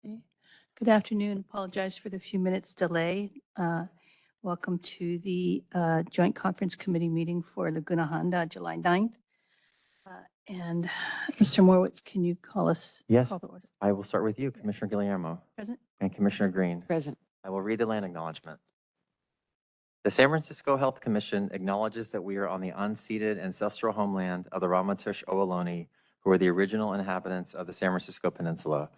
Okay. Good afternoon. Apologize for the few minutes delay. Welcome to the Joint Conference Committee meeting for Laguna Honda, July 9th. And Mr. Morwitz, can you call Yes, the order? I will start with you, Commissioner Guillermo Present? and Commissioner Green. Present. I will read the land acknowledgement. The San Francisco Health Commission acknowledges that we are on the unceded ancestral homeland of the Ramaytush Ohlone, who are the original inhabitants of the San Francisco Peninsula.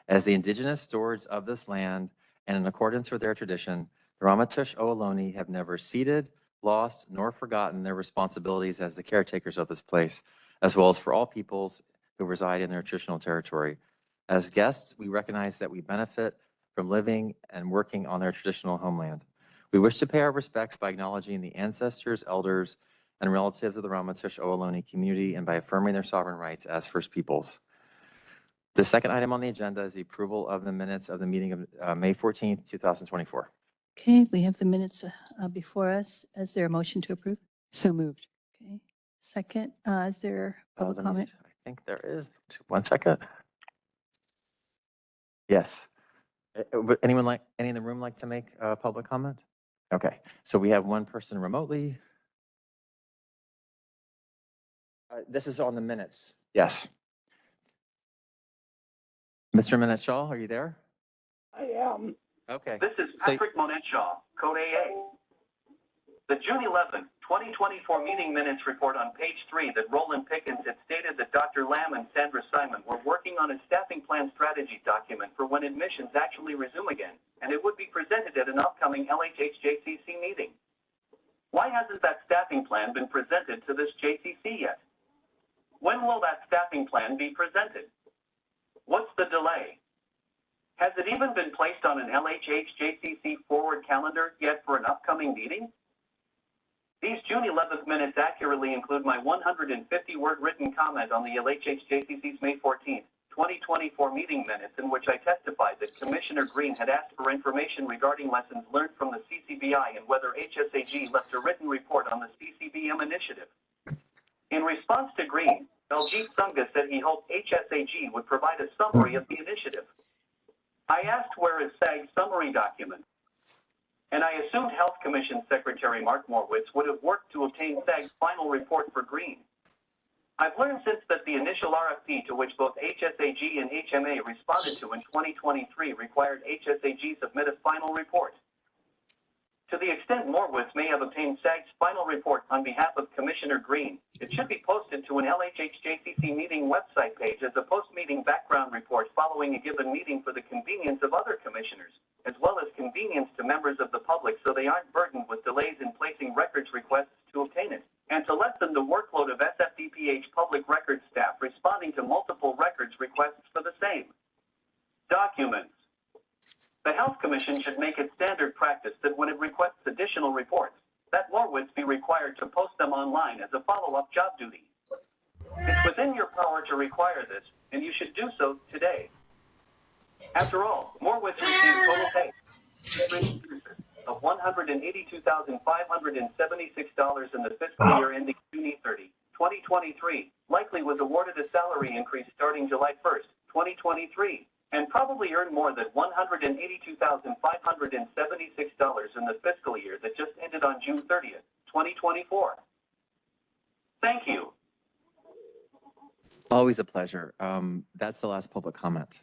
As the indigenous stewards of this land, and in accordance with their tradition, the Ramaytush Ohlone have never ceded, lost, nor forgotten their responsibilities as the caretakers of this place, as well as for all peoples who reside in their traditional territory. As guests, we recognize that we benefit from living and working on their traditional homeland. We wish to pay our respects by acknowledging the ancestors, elders, and relatives of the Ramaytush Ohlone community and by affirming their sovereign rights as First Peoples. The second item on the agenda is the approval of the minutes of the meeting of May 14th, 2024. Okay, we have the minutes before us. Is there a motion to approve? So moved. Okay. Second, is there public Let me comment? I think there is. 1 second. Yes. Would any in the room like to make a public comment? Okay, so we have one person remotely. This is on the minutes. Yes. Mr. Minetshaw, are you there? I am. Okay. This is Patrick Monetshaw, Code AA. The June 11, 2024 meeting minutes report on page 3 that Roland Pickens had stated that Dr. Lamb and Sandra Simon were working on a staffing plan strategy document for when admissions actually resume again, and it would be presented at an upcoming LHH JCC meeting. Why hasn't that staffing plan been presented to this JCC yet? When will that staffing plan be presented? What's the delay? Has it even been placed on an LHH JCC forward calendar yet for an upcoming meeting? These June 11th minutes accurately include my 150-word written comment on the LHH JCC's May 14th, 2024 meeting minutes in which I testified that Commissioner Green had asked for information regarding lessons learned from the CCBI and whether HSAG left a written report on the CCBM initiative. In response to Green, Beljeet Sunga said he hoped HSAG would provide a summary of the initiative. I asked where is SAG's summary document, and I assumed Health Commission Secretary Mark Morwitz would have worked to obtain SAG's final report for Green. I've learned since that the initial RFP to which both HSAG and HMA responded to in 2023 required HSAG submit a final report. To the extent Morwitz may have obtained SAG's final report on behalf of Commissioner Green, it should be posted to an LHH JCC meeting website page as a post-meeting background report following a given meeting for the convenience of other commissioners, as well as convenience to members of the public so they aren't burdened with delays in placing records requests to obtain it, and to lessen the workload of SFDPH public records staff responding to multiple records requests for the same documents. The Health Commission should make it standard practice that when it requests additional reports, that Morwitz be required to post them online as a follow-up job duty. It's within your power to require this, and you should do so today. After all, Morwitz received total pay of $182,576 in the fiscal year ending June 30, 2023, likely was awarded a salary increase starting July 1st, 2023, and probably earned more than $182,576 in the fiscal year that just ended on June 30th, 2024. Thank you. Always a pleasure. That's the last public comment.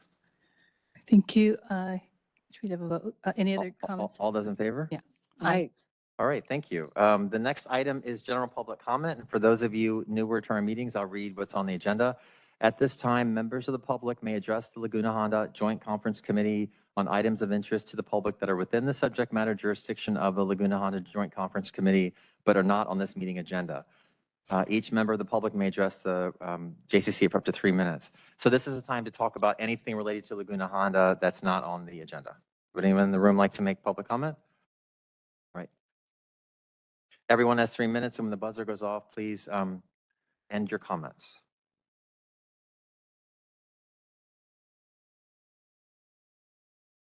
Thank you. Should we have a vote? Any other comments? All those in favor? Yeah. Aye. All right, thank you. The next item is general public comment. And for those of you newer to our meetings, I'll read what's on the agenda. At this time, members of the public may address the Laguna Honda Joint Conference Committee on items of interest to the public that are within the subject matter jurisdiction of the Laguna Honda Joint Conference Committee, but are not on this meeting agenda. Each member of the public may address the JCC for up to 3 minutes. So this is a time to talk about anything related to Laguna Honda that's not on the agenda. Would anyone in the room like to make public comment? Right. Everyone has 3 minutes, and when the buzzer goes off, please end your comments.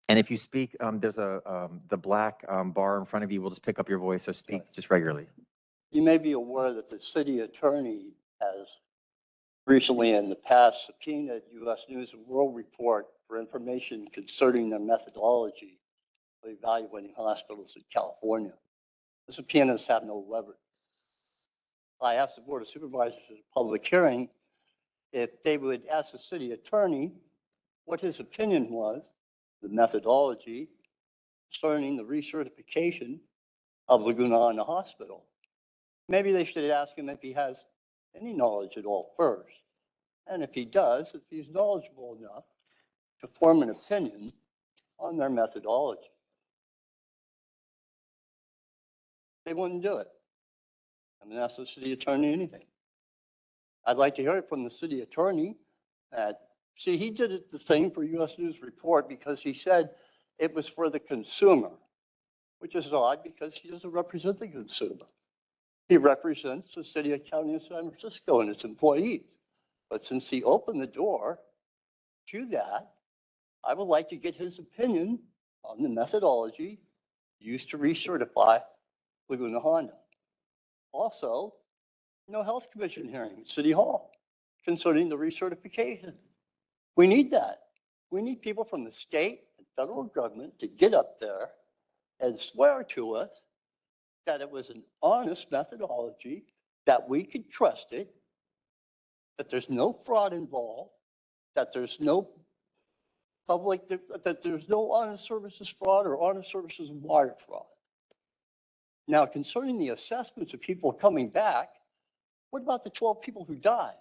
And if you speak, there's the black bar in front of you will just pick up your voice, so speak just regularly. You may be aware that the city attorney has recently in the past subpoenaed U.S. News and World Report for information concerning their methodology of evaluating hospitals in California. The subpoenas have no leverage. I asked the Board of Supervisors at a public hearing if they would ask the city attorney what his opinion was, the methodology concerning the recertification of Laguna Honda Hospital. Maybe they should ask him if he has any knowledge at all first. And if he does, if he's knowledgeable enough to form an opinion on their methodology. They wouldn't do it. I'm going to ask the city attorney anything. I'd like to hear it from the city attorney that, see, he did it the same for U.S. News Report because he said it was for the consumer, which is odd because he doesn't represent the consumer. He represents the city of county of San Francisco and its employees. But since he opened the door to that, I would like to get his opinion on the methodology used to recertify Laguna Honda. Also, no health commission hearing at City Hall concerning the recertification. We need that. We need people from the state and federal government to get up there and swear to us that it was an honest methodology, that we could trust it, that there's no fraud involved, that there's no public, that there's no honest services fraud or honest services wire fraud. Now, concerning the assessments of people coming back, what about the 12 people who died?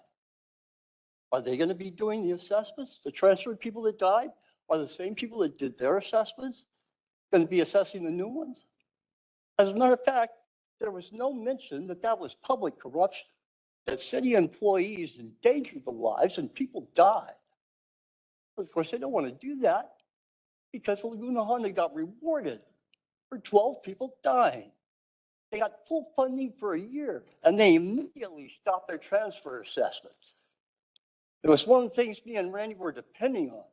Are they going to be doing the assessments? The transferred people that died are the same people that did their assessments going to be assessing the new ones? As a matter of fact, there was no mention that that was public corruption, that city employees endangered the lives and people died. Of course, they don't want to do that because Laguna Honda got rewarded for 12 people dying. They got full funding for a year and they immediately stopped their transfer assessments. It was one of the things me and Randy were depending on.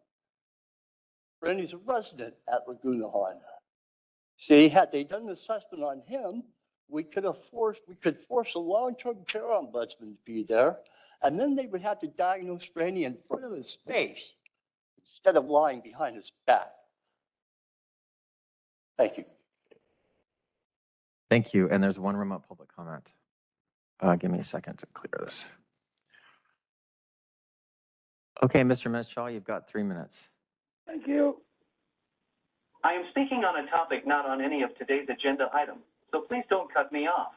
Randy's a resident at Laguna Honda. See, had they done an assessment on him, we could force a long-term care ombudsman to be there, and then they would have to diagnose Randy in front of his face instead of lying behind his back. Thank you. Thank you. And there's one remote public comment. Give me a second to clear this. Okay, Mr. Metshaw, you've got 3 minutes. Thank you. I am speaking on a topic not on any of today's agenda items, so please don't cut me off.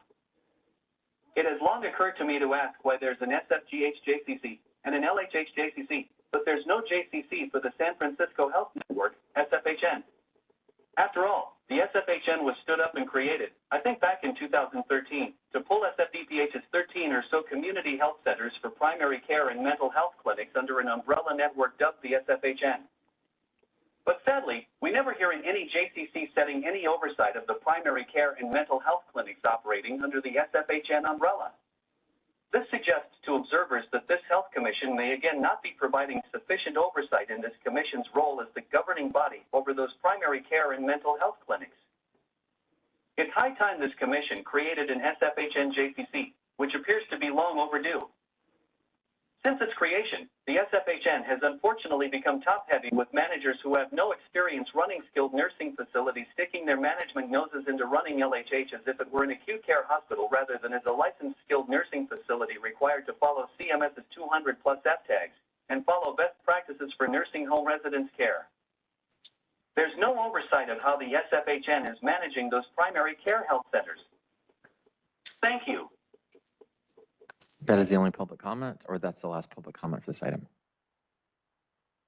It has long occurred to me to ask why there's an SFGH JCC and an LHH JCC, but there's no JCC for the San Francisco Health Network, SFHN. After all, the SFHN was stood up and created, I think back in 2013, to pull SFDPH's 13 or so community health centers for primary care and mental health clinics under an umbrella network dubbed the SFHN. But sadly, we never hear in any JCC setting any oversight of the primary care and mental health clinics operating under the SFHN umbrella. This suggests to observers that this health commission may again not be providing sufficient oversight in this commission's role as the governing body over those primary care and mental health clinics. It's high time this commission created an SFHN JCC, which appears to be long overdue. Since its creation, the SFHN has unfortunately become top-heavy with managers who have no experience running skilled nursing facilities sticking their management noses into running LHH as if it were an acute care hospital rather than as a licensed skilled nursing facility required to follow CMS's 200-plus F tags and follow best practices for nursing home residents care. There's no oversight of how the SFHN is managing those primary care health centers. Thank you. That is the only public comment, or that's the last public comment for this item?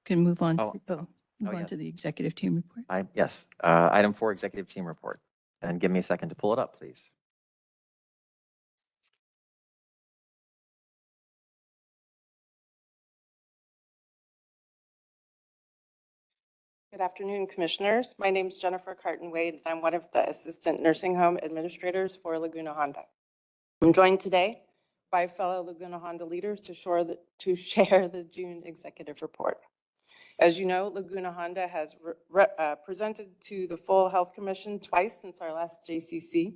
Can move on, Oh. move on Yes. to the executive team report. Yes, item 4, executive team report. And give me a second to pull it up, please. Good afternoon, Commissioners. My name is Jennifer Carton-Wade, and I'm one of the Assistant Nursing Home Administrators for Laguna Honda. I'm joined today by fellow Laguna Honda leaders to share the June executive report. As you know, Laguna Honda has presented to the full Health Commission twice since our last JCC,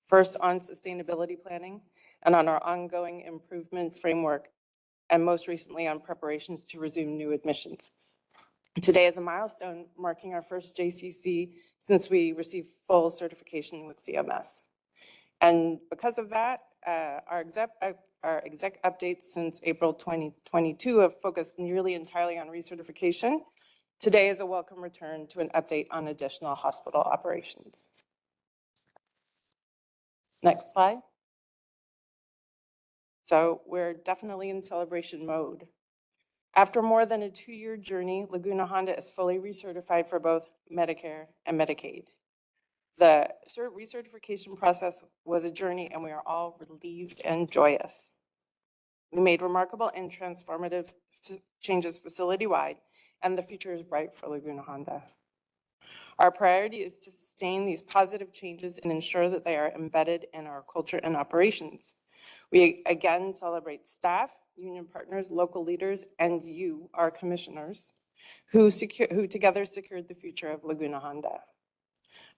first on sustainability planning and on our ongoing improvement framework and most recently on preparations to resume new admissions. Today is a milestone marking our first JCC since we received full certification with CMS. And because of that, our exec updates since April 2022 have focused nearly entirely on recertification. Today is a welcome return to an update on additional hospital operations. Next slide. So we're definitely in celebration mode. After more than a 2-year journey, Laguna Honda is fully recertified for both Medicare and Medicaid. The recertification process was a journey, and we are all relieved and joyous. We made remarkable and transformative changes facility-wide, and the future is bright for Laguna Honda. Our priority is to sustain these positive changes and ensure that they are embedded in our culture and operations. We again celebrate staff, union partners, local leaders, and you, our commissioners, who together secured the future of Laguna Honda.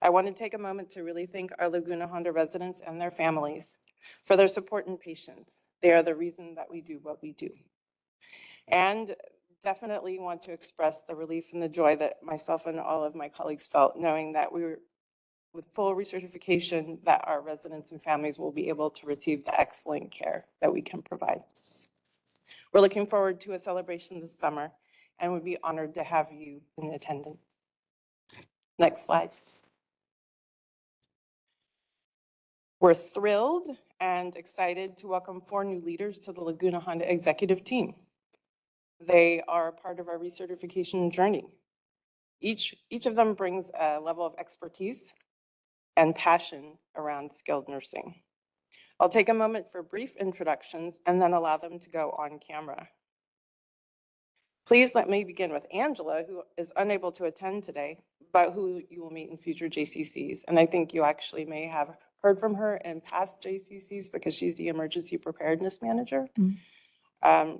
I want to take a moment to really thank our Laguna Honda residents and their families for their support and patience. They are the reason that we do what we do. And definitely want to express the relief and the joy that myself and all of my colleagues felt, knowing that we were with full recertification, that our residents and families will be able to receive the excellent care that we can provide. We're looking forward to a celebration this summer and would be honored to have you in attendance. Next slide. We're thrilled and excited to welcome 4 new leaders to the Laguna Honda executive team. They are part of our recertification journey. Each of them brings a level of expertise and passion around skilled nursing. I'll take a moment for brief introductions and then allow them to go on camera. Please let me begin with Angela, who is unable to attend today, but who you will meet in future JCCs. And I think you actually may have heard from her in past JCCs because she's the emergency preparedness manager.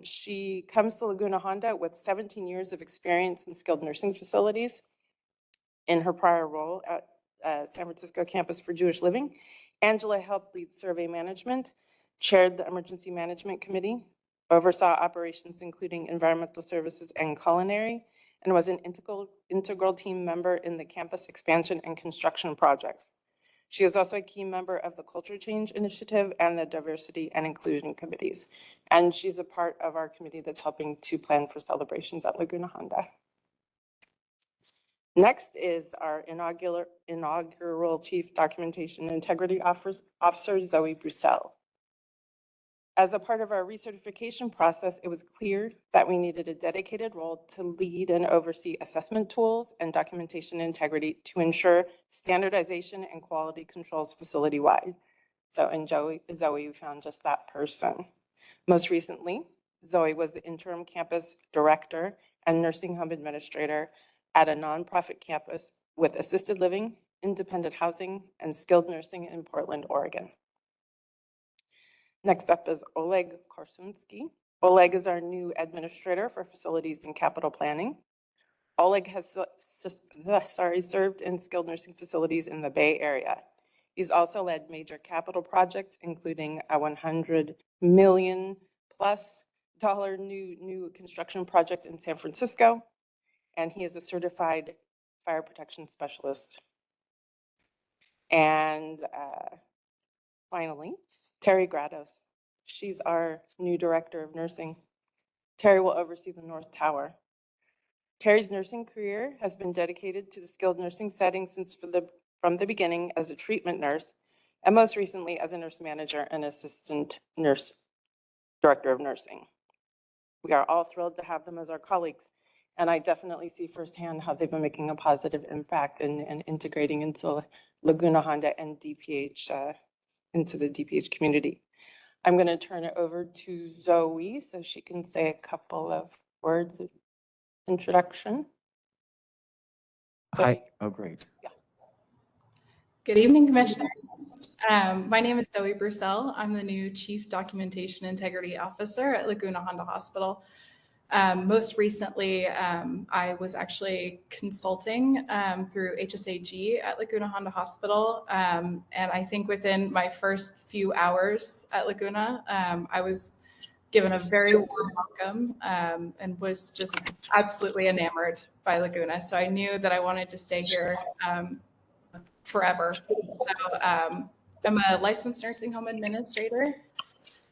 She comes to Laguna Honda with 17 years of experience in skilled nursing facilities. In her prior role at San Francisco campus for Jewish Living, Angela helped lead survey management, chaired the emergency management committee, oversaw operations including environmental services and culinary, and was an integral team member in the campus expansion and construction projects. She is also a key member of the Culture Change Initiative and the Diversity and Inclusion Committees. And she's a part of our committee that's helping to plan for celebrations at Laguna Honda. Next is our inaugural Chief Documentation and Integrity Officer, Zoe Brussel. As a part of our recertification process, it was clear that we needed a dedicated role to lead and oversee assessment tools and documentation integrity to ensure standardization and quality controls facility-wide. So in Zoe, we found just that person. Most recently, Zoe was the interim campus director and nursing home administrator at a nonprofit campus with assisted living, independent housing, and skilled nursing in Portland, Oregon. Next up is Oleg Korsunsky. Oleg is our new administrator for facilities and capital planning. Oleg has served in skilled nursing facilities in the Bay Area. He's also led major capital projects, including a $100 million+ new construction project in San Francisco, and he is a certified fire protection specialist. And finally, Terry Grados. She's our new director of nursing. Terry will oversee the North Tower. Terry's nursing career has been dedicated to the skilled nursing setting from the beginning as a treatment nurse, and most recently as a nurse manager and assistant nurse director of nursing. We are all thrilled to have them as our colleagues, and I definitely see firsthand how they've been making a positive impact and integrating into Laguna Honda and DPH, into the DPH community. I'm going to turn it over to Zoe so she can say a couple of words of introduction. Hi. Oh, great. Yeah. Good evening, Commissioners. My name is Zoe Brussel. I'm the new Chief Documentation Integrity Officer at Laguna Honda Hospital. Most recently, I was actually consulting through HSAG at Laguna Honda Hospital. And I think within my first few hours at Laguna, I was given a very warm welcome, and was just absolutely enamored by Laguna. So I knew that I wanted to stay here forever. So I'm a licensed nursing home administrator,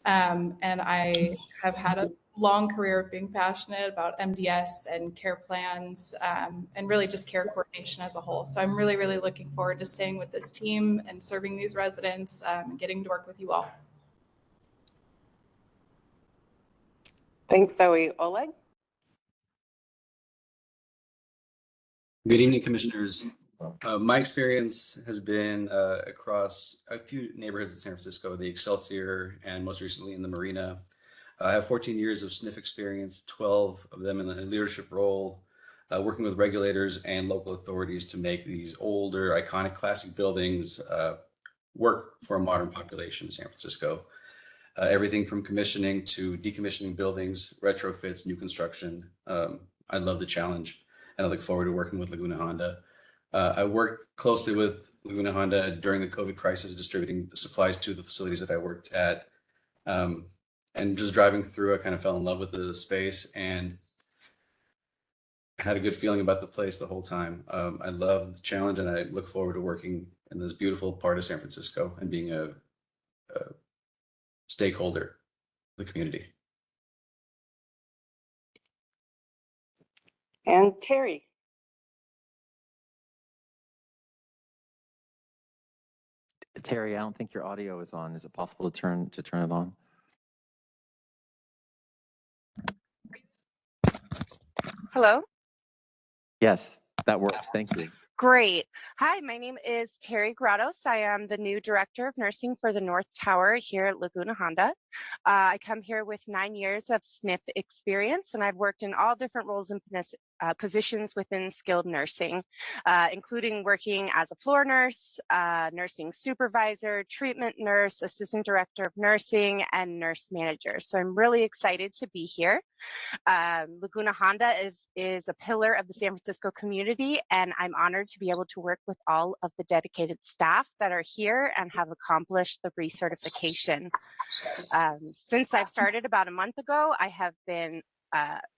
and I have had a long career of being passionate about MDS and care plans, and really just care coordination as a whole. So I'm really, really looking forward to staying with this team and serving these residents, and getting to work with you all. Thanks, Zoe. Oleg? Good evening, Commissioners. My experience has been across a few neighborhoods in San Francisco, the Excelsior, and most recently in the Marina. I have 14 years of SNF experience, 12 of them in a leadership role, working with regulators and local authorities to make these older, iconic, classic buildings work for a modern population in San Francisco. Everything from commissioning to decommissioning buildings, retrofits, new construction. I love the challenge, and I look forward to working with Laguna Honda. I worked closely with Laguna Honda during the COVID crisis, distributing supplies to the facilities that I worked at. And just driving through, I kind of fell in love with the space and had a good feeling about the place the whole time. I love the challenge, and I look forward to working in this beautiful part of San Francisco and being a stakeholder of the community. And Terry? Terry, I don't think your audio is on. Is it possible to turn it on? Hello? Yes, that works. Thank you. Great. Hi, my name is Terry Grados. I am the new Director of Nursing for the North Tower here at Laguna Honda. I come here with 9 years of SNF experience, and I've worked in all different roles and positions within skilled nursing, including working as a floor nurse, nursing supervisor, treatment nurse, assistant director of nursing, and nurse manager. So I'm really excited to be here. Laguna Honda is a pillar of the San Francisco community, and I'm honored to be able to work with all of the dedicated staff that are here and have accomplished the recertification. Since I've started about a month ago, I have been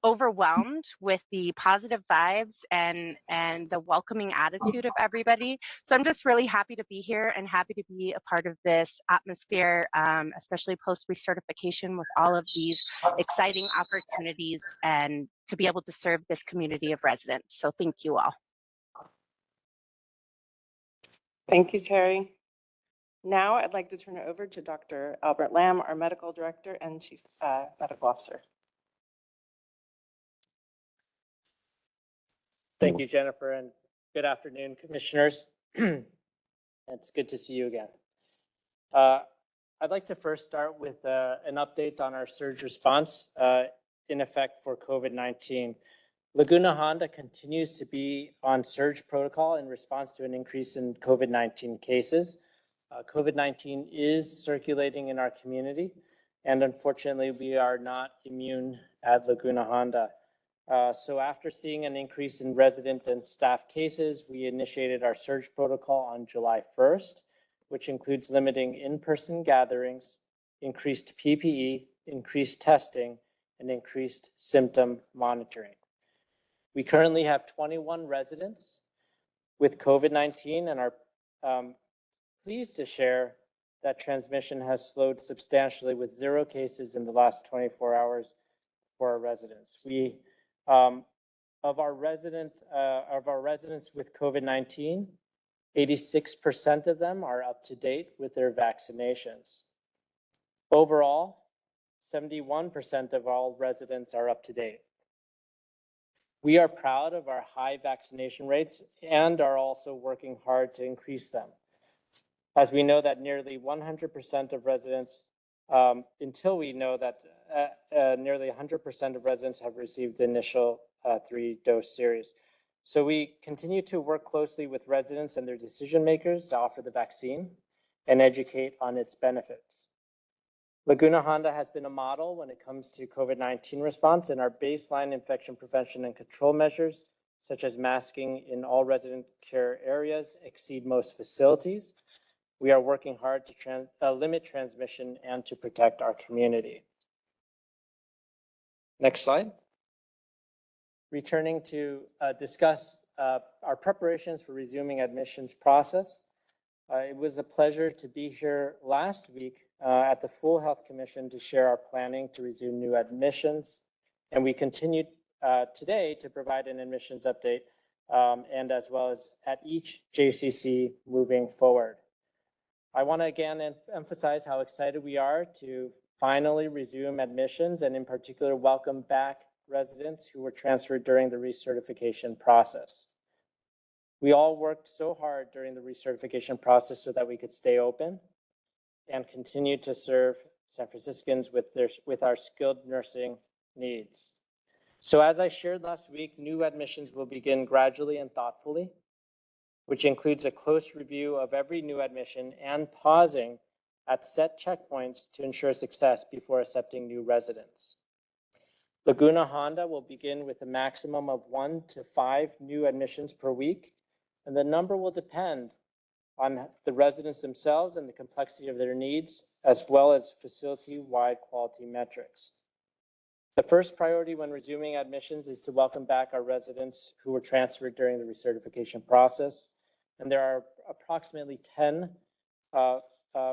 overwhelmed with the positive vibes and the welcoming attitude of everybody. So I'm just really happy to be here and happy to be a part of this atmosphere, especially post recertification with all of these exciting opportunities and to be able to serve this community of residents. So thank you all. Thank you, Terry. Now I'd like to turn it over to Dr. Albert Lamb, our Medical Director and Chief Medical Officer. Thank you, Jennifer, and good afternoon, Commissioners. It's good to see you again. I'd like to first start with an update on our surge response in effect for COVID-19. Laguna Honda continues to be on surge protocol in response to an increase in COVID-19 cases. COVID-19 is circulating in our community, and unfortunately, we are not immune at Laguna Honda. So after seeing an increase in resident and staff cases, we initiated our surge protocol on July 1st, which includes limiting in-person gatherings, increased PPE, increased testing, and increased symptom monitoring. We currently have 21 residents with COVID-19 and are pleased to share that transmission has slowed substantially with 0 cases in the last 24 hours for our residents. Of our residents with COVID-19, 86% of them are up to date with their vaccinations. Overall, 71% of all residents are up to date. We are proud of our high vaccination rates and are also working hard to increase them. As we know that nearly 100% of residents, until we know that nearly 100% of residents have received the initial 3-dose series. So we continue to work closely with residents and their decision makers to offer the vaccine and educate on its benefits. Laguna Honda has been a model when it comes to COVID-19 response, and our baseline infection prevention and control measures, such as masking in all resident care areas, exceed most facilities. We are working hard to limit transmission and to protect our community. Next slide. Returning to discuss our preparations for resuming admissions process. It was a pleasure to be here last week at the Full Health Commission to share our planning to resume new admissions. And we continued today to provide an admissions update and as well as at each JCC moving forward. I want to again emphasize how excited we are to finally resume admissions and in particular welcome back residents who were transferred during the recertification process. We all worked so hard during the recertification process so that we could stay open and continue to serve San Franciscans with our skilled nursing needs. So as I shared last week, new admissions will begin gradually and thoughtfully, which includes a close review of every new admission and pausing at set checkpoints to ensure success before accepting new residents. Laguna Honda will begin with a maximum of 1 to 5 new admissions per week, and the number will depend on the residents themselves and the complexity of their needs, as well as facility-wide quality metrics. The first priority when resuming admissions is to welcome back our residents who were transferred during the recertification process. And there are approximately 10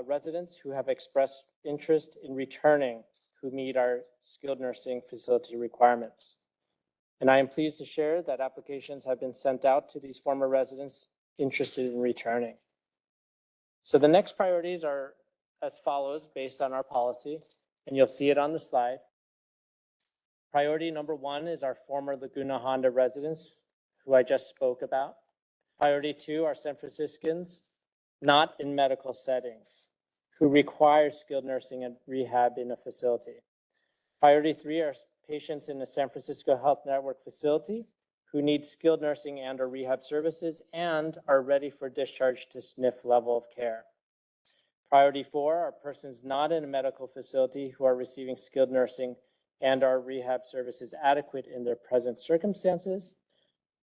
residents who have expressed interest in returning who meet our skilled nursing facility requirements. And I am pleased to share that applications have been sent out to these former residents interested in returning. So the next priorities are as follows based on our policy, and you'll see it on the slide. Priority number 1 is our former Laguna Honda residents who I just spoke about. Priority 2 are San Franciscans not in medical settings who require skilled nursing and rehab in a facility. Priority 3 are patients in a San Francisco Health Network facility who need skilled nursing and or rehab services and are ready for discharge to SNF level of care. Priority 4 are persons not in a medical facility who are receiving skilled nursing and or rehab services adequate in their present circumstances.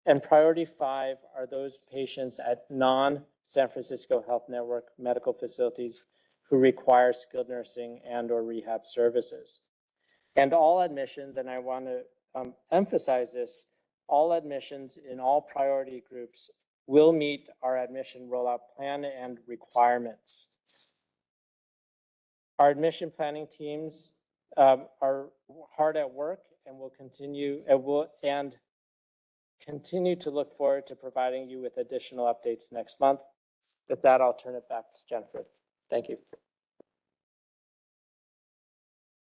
And priority 5 are those patients at non-San Francisco Health Network medical facilities who require skilled nursing and or rehab services. And all admissions, and I want to emphasize this, all admissions in all priority groups will meet our admission rollout plan and requirements. Our admission planning teams are hard at work and will continue to look forward to providing you with additional updates next month. With that, I'll turn it back to Jennifer. Thank you.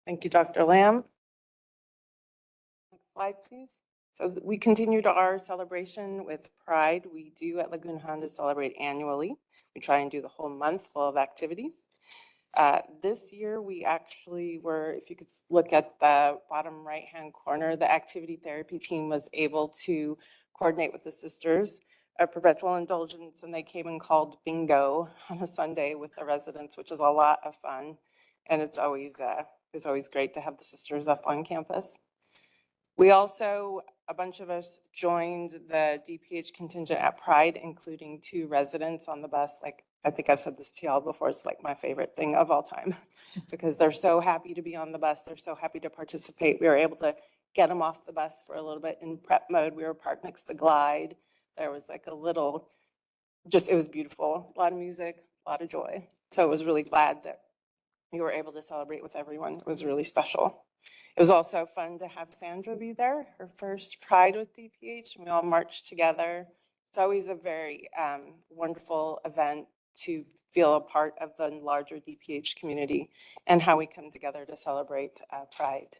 Thank you, Dr. Lamb. Next slide, please. So we continued our celebration with Pride. We do at Laguna Honda celebrate annually. We try and do the whole month full of activities. This year, we actually were, if you could look at the bottom right-hand corner, the activity therapy team was able to coordinate with the sisters a perpetual indulgence, and they came and called bingo on a Sunday with the residents, which is a lot of fun. And it's always great to have the sisters up on campus. We also, a bunch of us joined the DPH contingent at Pride, including 2 residents on the bus. Like, I think I've said this to y'all before, it's like my favorite thing of all time because they're so happy to be on the bus. They're so happy to participate. We were able to get them off the bus for a little bit in prep mode. We were parked next to Glide. There was like a little, it was beautiful. A lot of music, a lot of joy. So I was really glad that we were able to celebrate with everyone. It was really special. It was also fun to have Sandra be there, her first Pride with DPH, and we all marched together. It's always a very wonderful event to feel a part of the larger DPH community and how we come together to celebrate Pride.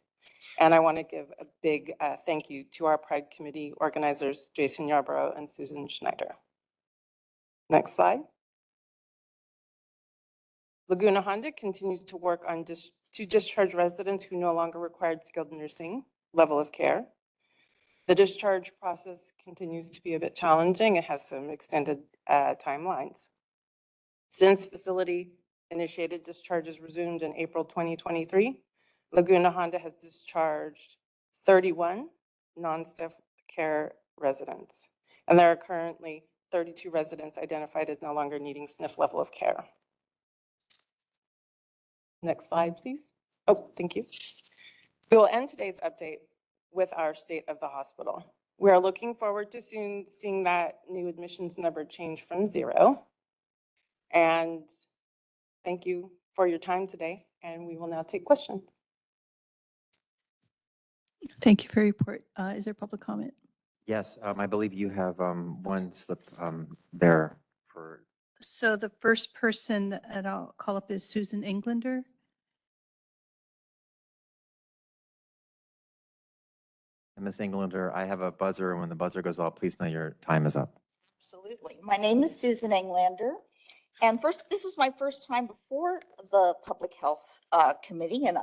And I want to give a big thank you to our Pride Committee organizers, Jason Yarborough and Susan Schneider. Next slide. Laguna Honda continues to work on to discharge residents who no longer required skilled nursing level of care. The discharge process continues to be a bit challenging. It has some extended timelines. Since facility initiated discharges resumed in April 2023, Laguna Honda has discharged 31 non-staff care residents, and there are currently 32 residents identified as no longer needing SNF level of care. Next slide, please. Oh, thank you. We will end today's update with our state of the hospital. We are looking forward to soon seeing that new admissions number change from 0. And thank you for your time today, and we will now take questions. Thank you for your report. Is there public comment? Yes, I believe you have one slip there for, So the first person that I'll call up is Susan Englander. Ms. Englander. I have a buzzer, and when the buzzer goes off, please know your time is up. Absolutely. My name is Susan Englander. And first, this is my first time before the Public Health Committee, and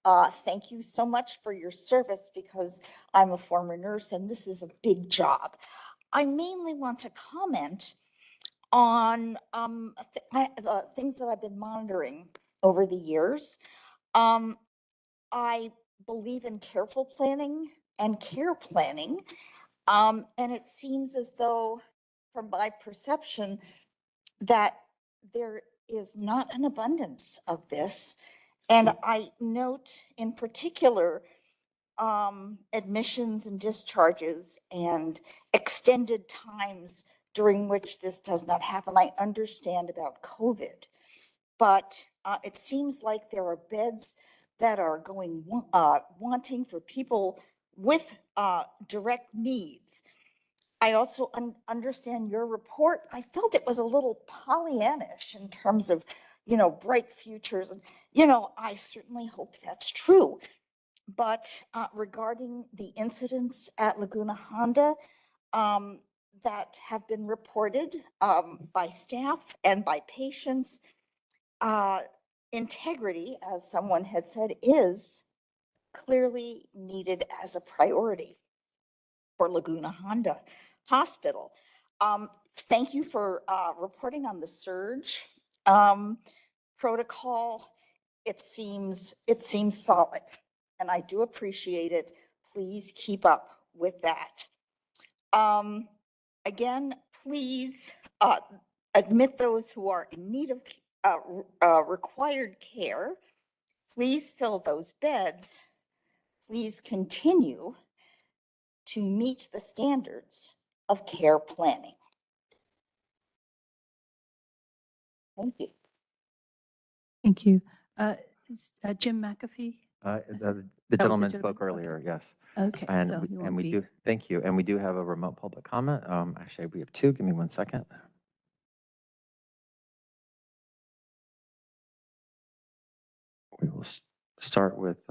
I thank you so much for your service because I'm a former nurse and this is a big job. I mainly want to comment on things that I've been monitoring over the years. I believe in careful planning and care planning, and it seems as though, from my perception, that there is not an abundance of this. And I note in particular admissions and discharges and extended times during which this does not happen. I understand about COVID, but it seems like there are beds that are going wanting for people with direct needs. I also understand your report. I felt it was a little Pollyannish in terms of, bright futures. And, I certainly hope that's true. But regarding the incidents at Laguna Honda that have been reported by staff and by patients, integrity, as someone has said, is clearly needed as a priority for Laguna Honda Hospital. Thank you for reporting on the surge protocol. It seems solid, and I do appreciate it. Please keep up with that. Again, please admit those who are in need of required care. Please fill those beds. Please continue to meet the standards of care planning. Thank you. Thank you. Jim McAfee? The gentleman gentleman? spoke Okay. earlier, yes. Okay. And, so we- you and won't we be- do, thank you. And we do have a remote public comment. Actually, we have 2. Give me 1 second. We will start with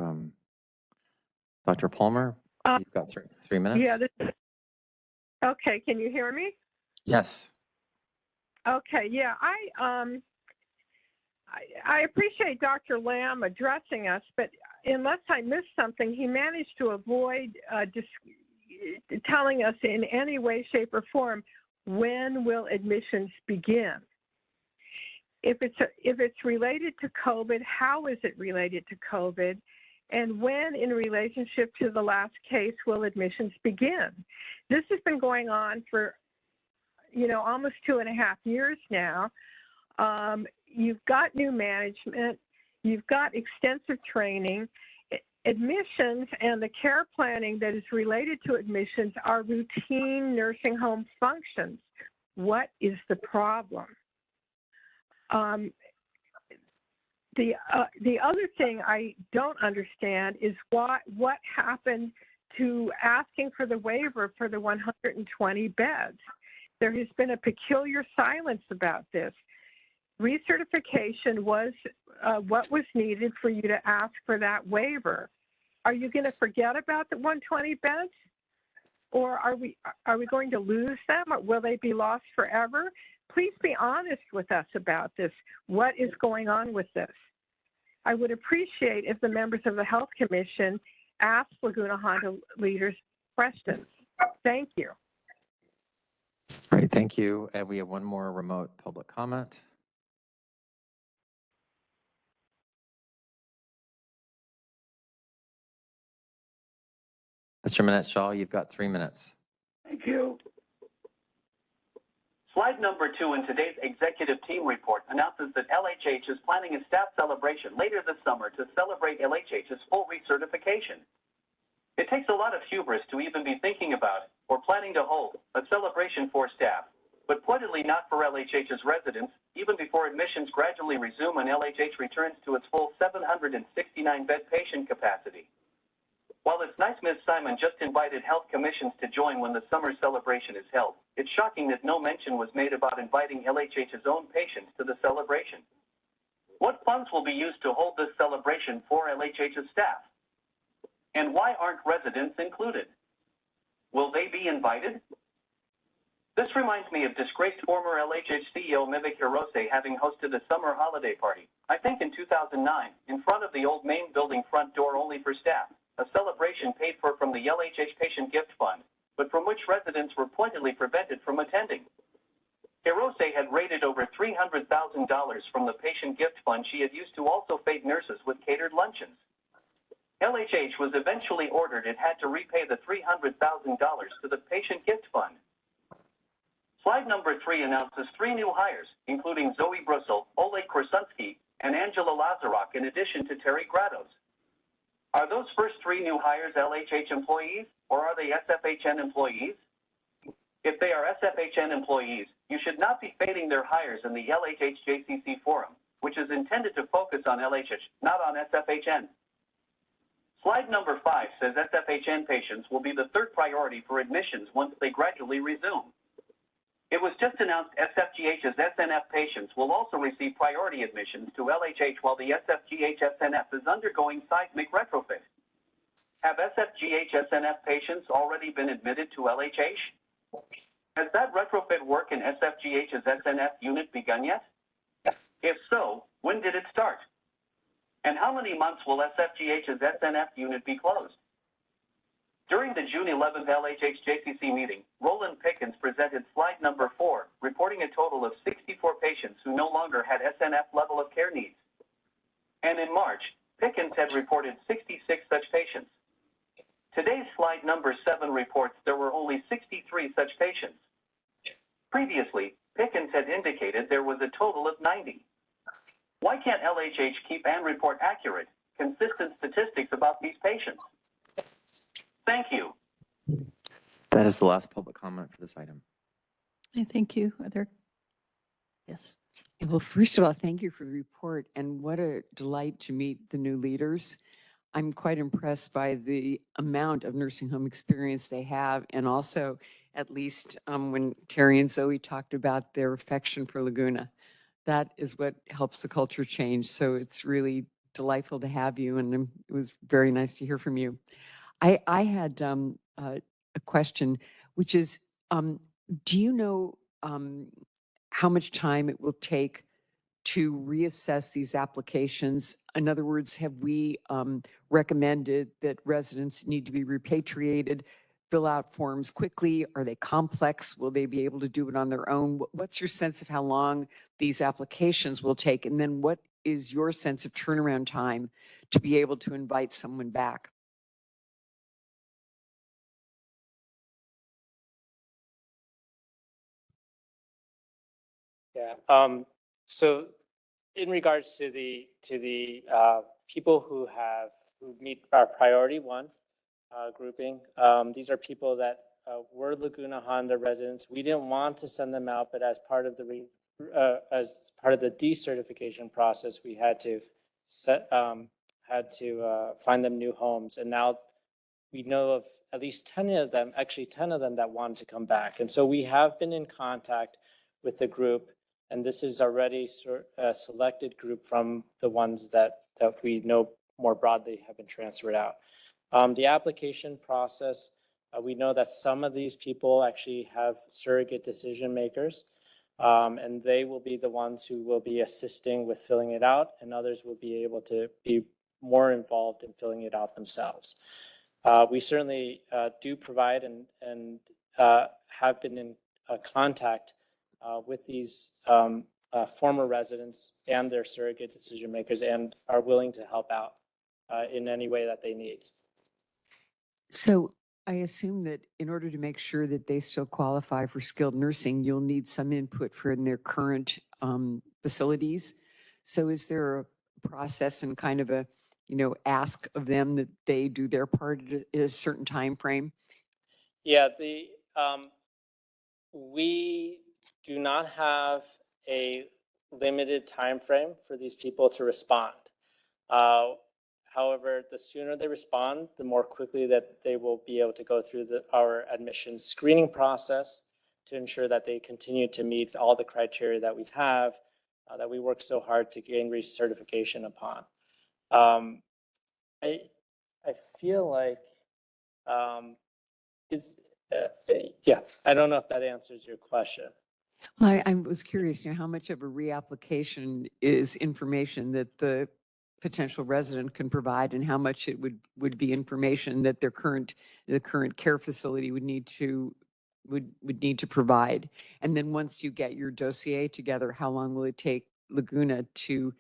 Dr. Palmer. You've got three minutes. Yeah. Okay. Can you hear me? Yes. Okay. Yeah. I appreciate Dr. Lamb addressing us, but unless I missed something, he managed to avoid telling us in any way, shape, or form when will admissions begin. If it's related to COVID, how is it related to COVID? And when, in relationship to the last case, will admissions begin? This has been going on for, almost 2.5 years now. You've got new management, you've got extensive training. Admissions and the care planning that is related to admissions are routine nursing home functions. What is the problem? The other thing I don't understand is what happened to asking for the waiver for the 120 beds. There has been a peculiar silence about this. Recertification was what was needed for you to ask for that waiver. Are you going to forget about the 120 beds? Or are we going to lose them? Or will they be lost forever? Please be honest with us about this. What is going on with this? I would appreciate if the members of the Health Commission ask Laguna Honda leaders questions. Thank you. Great, thank you. And we have one more remote public comment. Mr. Minette Shaw, you've got 3 minutes. Thank you. Slide number 2 in today's executive team report announces that LHH is planning a staff celebration later this summer to celebrate LHH's full recertification. It takes a lot of hubris to even be thinking about or planning to hold a celebration for staff, but pointedly not for LHH's residents, even before admissions gradually resume and LHH returns to its full 769-bed patient capacity. While it's nice Ms. Simon just invited health commissions to join when the summer celebration is held, it's shocking that no mention was made about inviting LHH's own patients to the celebration. What funds will be used to hold this celebration for LHH's staff? And why aren't residents included? Will they be invited? This reminds me of disgraced former LHH CEO Mivek Hirose having hosted a summer holiday party, I think in 2009, in front of the old main building front door only for staff, a celebration paid for from the LHH Patient Gift Fund, but from which residents were pointedly prevented from attending. Hirose had raided over $300,000 from the Patient Gift Fund she had used to also feed nurses with catered luncheons. LHH was eventually ordered it had to repay the $300,000 to the Patient Gift Fund. Slide number 3 announces 3 new hires, including Zoe Brussel, Oleg Korsunsky, and Angela Lazaruk, in addition to Terry Grados. Are those first 3 new hires LHH employees, or are they SFHN employees? If they are SFHN employees, you should not be fading their hires in the LHH JCC forum, which is intended to focus on LHH, not on SFHN. Slide number 5 says SFHN patients will be the third priority for admissions once they gradually resume. It was just announced SFGH's SNF patients will also receive priority admissions to LHH while the SFGH SNF is undergoing seismic retrofit. Have SFGH SNF patients already been admitted to LHH? Has that retrofit work in SFGH's SNF unit begun yet? If so, when did it start? And how many months will SFGH's SNF unit be closed? During the June 11th LHH JCC meeting, Roland Pickens presented slide number 4, reporting a total of 64 patients who no longer had SNF level of care needs. And in March, Pickens had reported 66 such patients. Today's slide number 7 reports there were only 63 such patients. Previously, Pickens had indicated there was a total of 90. Why can't LHH keep and report accurate, consistent statistics about these patients? Thank you. That is the last public comment for this item. Thank you. Are there? Yes. Well, first of all, thank you for the report, and what a delight to meet the new leaders. I'm quite impressed by the amount of nursing home experience they have, and also, at least when Terry and Zoe talked about their affection for Laguna, that is what helps the culture change. So it's really delightful to have you, and it was very nice to hear from you. I had a question, which is, do you know how much time it will take to reassess these applications? In other words, have we recommended that residents need to be repatriated, fill out forms quickly? Are they complex? Will they be able to do it on their own? What's your sense of how long these applications will take? And then what is your sense of turnaround time to be able to invite someone back? Yeah. So in regards to the people who meet our priority 1 grouping, these are people that were Laguna Honda residents. We didn't want to send them out, but as part of the decertification process, we had to find them new homes. And now we know of at least 10 of them, actually 10 of them that wanted to come back. And so we have been in contact with the group, and this is already a selected group from the ones that we know more broadly have been transferred out. The application process, we know that some of these people actually have surrogate decision makers, and they will be the ones who will be assisting with filling it out, and others will be able to be more involved in filling it out themselves. We certainly do provide and have been in contact with these former residents and their surrogate decision makers, and are willing to help out in any way that they need. So I assume that in order to make sure that they still qualify for skilled nursing, you'll need some input from their current facilities. So is there a process and kind of a, ask of them that they do their part at a certain time frame? Yeah, we do not have a limited time frame for these people to respond. However, the sooner they respond, the more quickly that they will be able to go through our admission screening process to ensure that they continue to meet all the criteria that we have, that we work so hard to gain recertification upon. I feel like yeah, I don't know if that answers your question. Well, I was curious, how much of a reapplication is information that the potential resident can provide, and how much it would be information that the current care facility would need to provide. And then once you get your dossier together, how long will it take Laguna to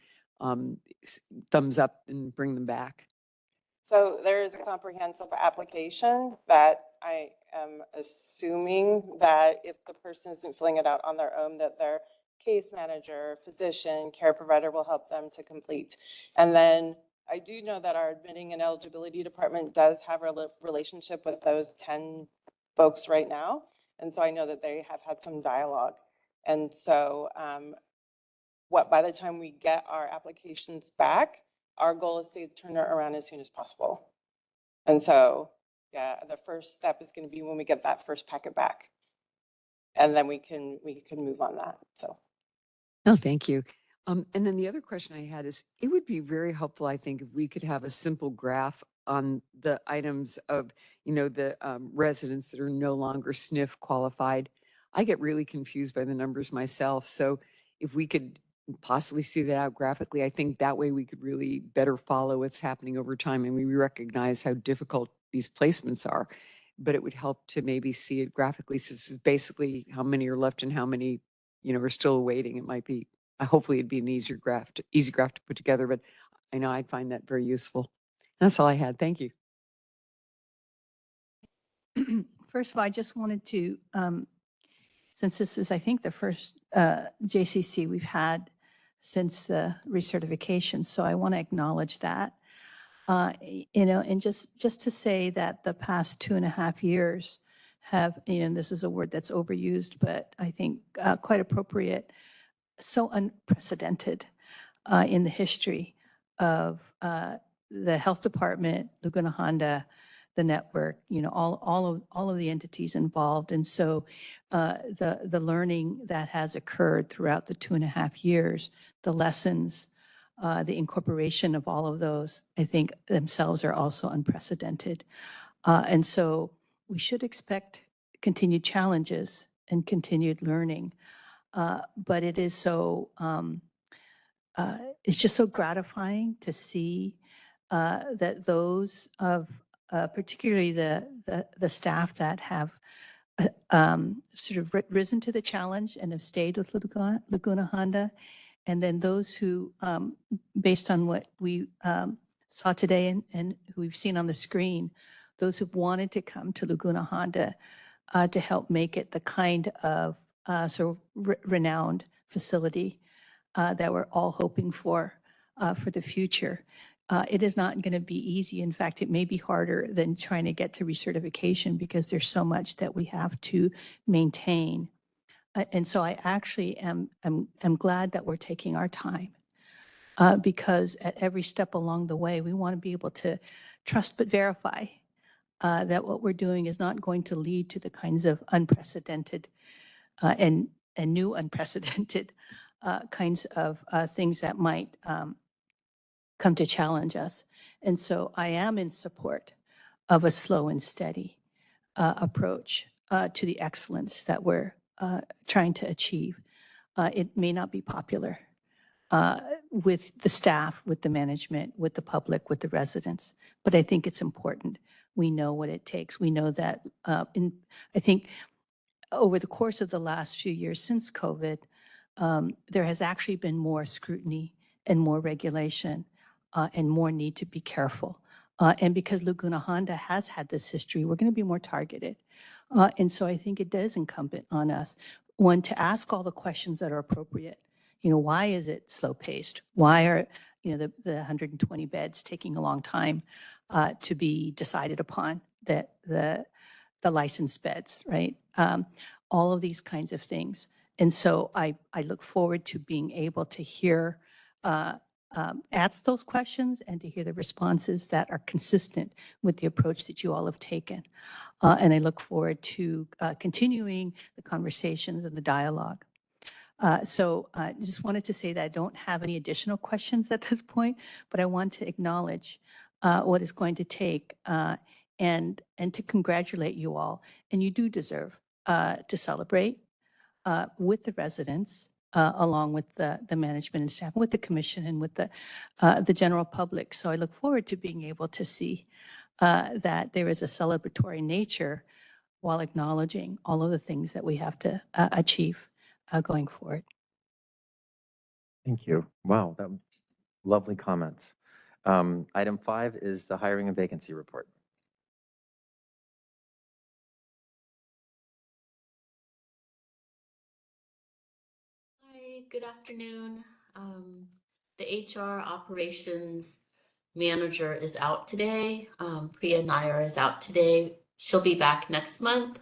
thumbs up and bring them back? So there is a comprehensive application that I am assuming that if the person isn't filling it out on their own, that their case manager, physician, care provider will help them to complete. And then I do know that our admitting and eligibility department does have a relationship with those 10 folks right now. And so I know that they have had some dialogue. And so by the time we get our applications back, our goal is to turn it around as soon as possible. And so, yeah, the first step is going to be when we get that first packet back. And then we can move on that. So. No, thank you. And then the other question I had is, it would be very helpful, I think, if we could have a simple graph on the items of, the residents that are no longer SNF qualified. I get really confused by the numbers myself. So if we could possibly see that out graphically, I think that way we could really better follow what's happening over time. And we recognize how difficult these placements are, but it would help to maybe see it graphically. So this is basically how many are left and how many, are still waiting. It might be, hopefully it'd be an easy graph to put together, but I know I'd find that very useful. That's all I had. Thank you. First of all, I just wanted to, since this is, I think, the first JCC we've had since the recertification, so I want to acknowledge that. And just to say that the past 2.5 years have, and this is a word that's overused, but I think quite appropriate, so unprecedented in the history of the health department, Laguna Honda, the network, all of the entities involved. And so the learning that has occurred throughout the 2.5 years, the lessons, the incorporation of all of those, I think themselves are also unprecedented. And so we should expect continued challenges and continued learning. But it is so, it's just so gratifying to see that those of particularly the staff that have sort of risen to the challenge and have stayed with Laguna Honda, and then those who, based on what we saw today and who we've seen on the screen, those who've wanted to come to Laguna Honda to help make it the kind of sort of renowned facility that we're all hoping for the future. It is not going to be easy. In fact, it may be harder than trying to get to recertification because there's so much that we have to maintain. And so I actually am glad that we're taking our time because at every step along the way, we want to be able to trust but verify that what we're doing is not going to lead to the kinds of unprecedented and new unprecedented kinds of things that might come to challenge us. And so I am in support of a slow and steady approach to the excellence that we're trying to achieve. It may not be popular with the staff, with the management, with the public, with the residents, but I think it's important. We know what it takes. We know that I think over the course of the last few years since COVID, there has actually been more scrutiny and more regulation and more need to be careful And because Laguna Honda has had this history, we're going to be more targeted. And so I think it is incumbent on us, one, to ask all the questions that are appropriate. Why is it slow paced? Why are, the 120 beds taking a long time to be decided upon, the licensed beds, right? All of these kinds of things. And so I look forward to being able to hear, ask those questions and to hear the responses that are consistent with the approach that you all have taken. And I look forward to continuing the conversations and the dialogue. So I just wanted to say that I don't have any additional questions at this point, but I want to acknowledge what it's going to take and to congratulate you all. And you do deserve to celebrate with the residents, along with the management and staff, with the commission and with the general public. So I look forward to being able to see that there is a celebratory nature while acknowledging all of the things that we have to achieve going forward. Thank you. Wow, that lovely comments. Item 5 is the hiring and vacancy report. Hi, good afternoon. The HR operations manager is out today. Priya Nair is out today. She'll be back next month,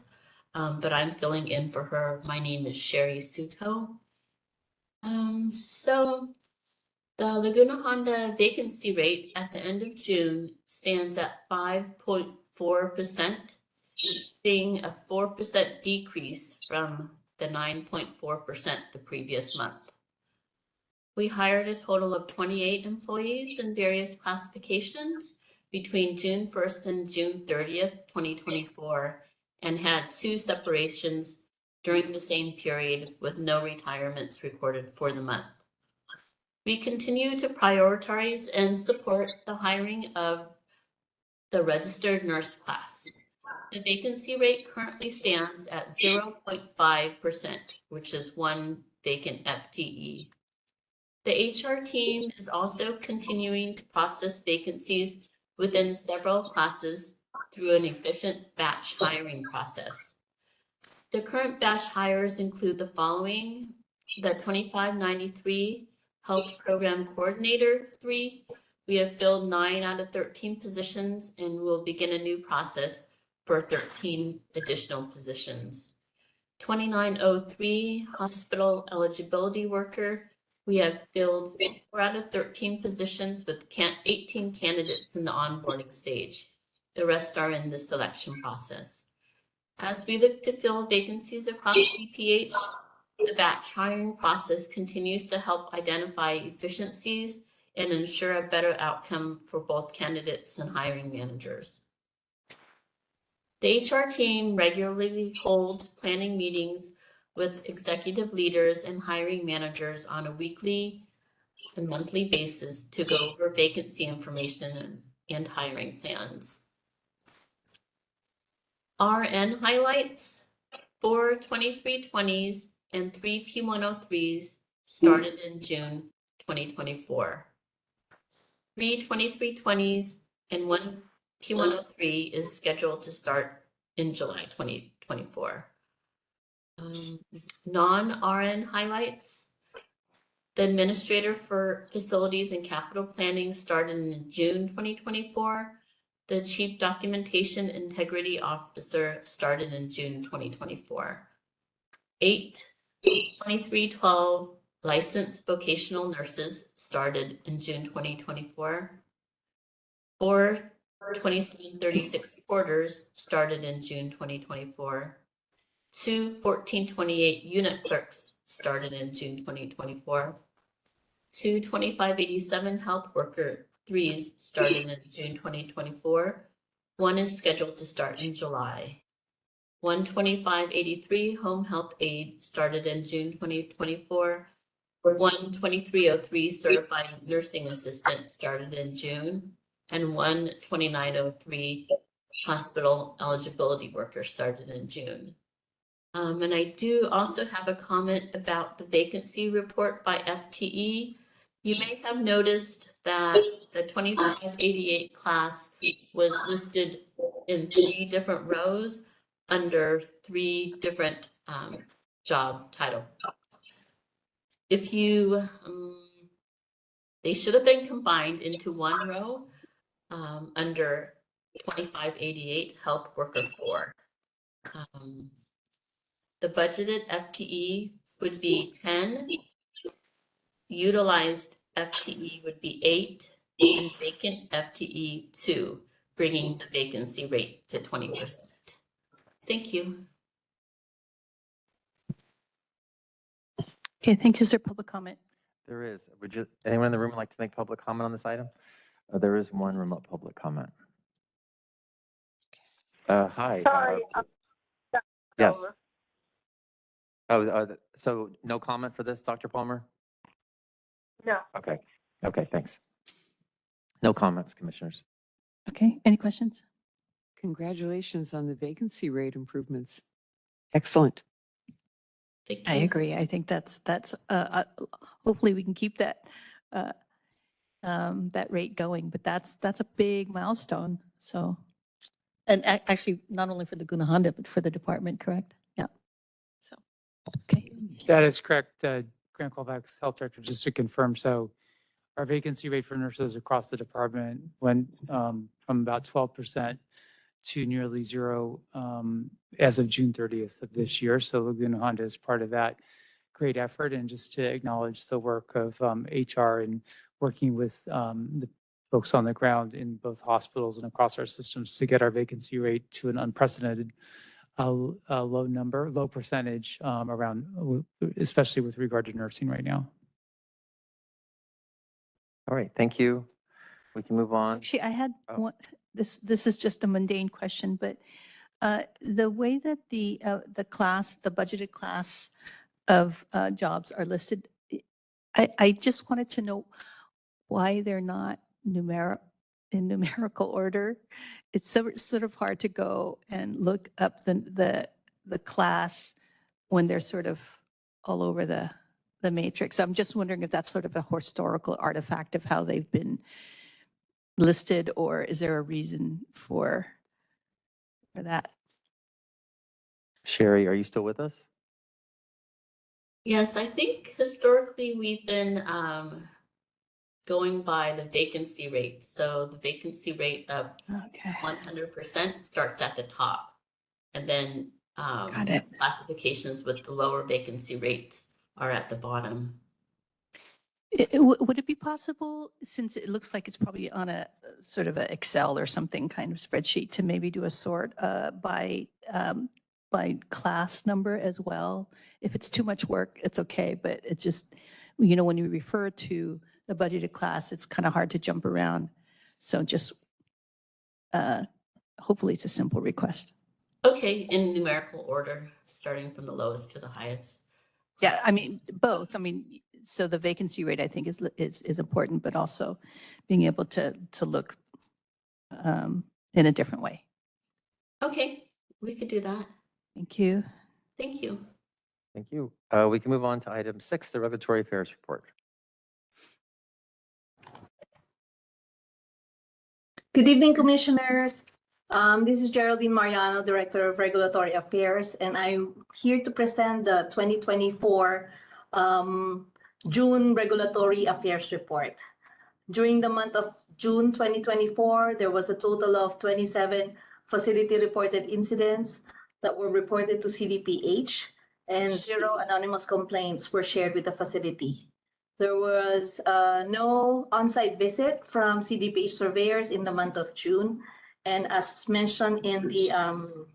but I'm filling in for her. My name is Sherry Suto. So the Laguna Honda vacancy rate at the end of June stands at 5.4%, seeing a 4% decrease from the 9.4% the previous month. We hired a total of 28 employees in various classifications between June 1st and June 30th, 2024, and had 2 separations during the same period with no retirements recorded for the month. We continue to prioritize and support the hiring of the registered nurse class. The vacancy rate currently stands at 0.5%, which is 1 vacant FTE. The HR team is also continuing to process vacancies within several classes through an efficient batch hiring process. The current batch hires include the following: the 2593 Health Program Coordinator 3. We have filled 9 out of 13 positions and will begin a new process for 13 additional positions. 2903 Hospital Eligibility Worker. We have filled 4 out of 13 positions with 18 candidates in the onboarding stage. The rest are in the selection process. As we look to fill vacancies across DPH, the batch hiring process continues to help identify efficiencies and ensure a better outcome for both candidates and hiring managers. The HR team regularly holds planning meetings with executive leaders and hiring managers on a weekly and monthly basis to go over vacancy information and hiring plans. RN highlights: 4 2320s and 3 P103s started in June 2024. 3 2320s and 1 P103 is scheduled to start in July 2024. Non-RN highlights: the administrator for facilities and capital planning started in June 2024. The chief documentation integrity officer started in June 2024. 8 2312 licensed vocational nurses started in June 2024. 4 2736 porters started in June 2024. 2 1428 unit clerks started in June 2024. 2 2587 health worker 3s started in June 2024. 1 is scheduled to start in July. 1 2583 home health aide started in June 2024. 1 2303 certified nursing assistant started in June. And 1 2903 hospital eligibility worker started in June. And I do also have a comment about the vacancy report by FTE. You may have noticed that the 2588 class was listed in 3 different rows under 3 different job title. If you, they should have been combined into 1 row under 2588 Health Worker 4. The budgeted FTE would be 10, utilized FTE would be 8, and vacant FTE 2, bringing the vacancy rate to 20%. Thank you. Okay, thank you, sir. Public comment. There is. Would anyone in the room like to make public comment on this item? There is one remote public comment. Hi. Sorry. Yes. Oh, so no comment for this, Dr. Palmer? No. Okay. Okay, thanks. No comments, commissioners. Okay, any questions? Congratulations on the vacancy rate improvements. Excellent. Thank I you. agree. I think that's hopefully we can keep that that rate going, but that's a big milestone. So, and actually not only for Laguna Honda, but for the department, correct? Yeah. So, okay. That is correct, Grant Colfax, Health Director, just to confirm. So our vacancy rate for nurses across the department went from about 12% to nearly 0 as of June 30th of this year. So Laguna Honda is part of that great effort. And just to acknowledge the work of HR and working with the folks on the ground in both hospitals and across our systems to get our vacancy rate to an unprecedented low percentage around, especially with regard to nursing right now. All right, thank you. We can move on. Actually, I had one, this is just a mundane question, but the way that the class, the budgeted class of jobs are listed, I just wanted to know why they're not in numerical order. It's sort of hard to go and look up the class when they're sort of all over the matrix. So I'm just wondering if that's sort of a historical artifact of how they've been listed, or is there a reason for that? Sherry, are you still with us? Yes, I think historically we've been going by the vacancy rate. So the vacancy rate of 100% starts at the top. And then classifications with the lower vacancy rates are at the bottom. Would it be possible, since it looks like it's probably on a sort of an Excel or something kind of spreadsheet, to maybe do a sort by class number as well? If it's too much work, it's okay, but it just, you know, when you refer to the budgeted class, it's kind of hard to jump around. So just hopefully it's a simple request. Okay, in numerical order, starting from the lowest to the highest. Yeah, I mean, both. I mean, so the vacancy rate, I think, is important, but also being able to look in a different way. Okay, we could do that. Thank you. Thank you. Thank you. We can move on to item 6, the Regulatory Affairs Report. Good evening, Commissioners. This is Geraldine Mariano, Director of Regulatory Affairs, and I'm here to present the 2024 June Regulatory Affairs Report. During the month of June 2024, there was a total of 27 facility-reported incidents that were reported to CDPH, and 0 anonymous complaints were shared with the facility. There was no on-site visit from CDPH surveyors in the month of June. And as mentioned in the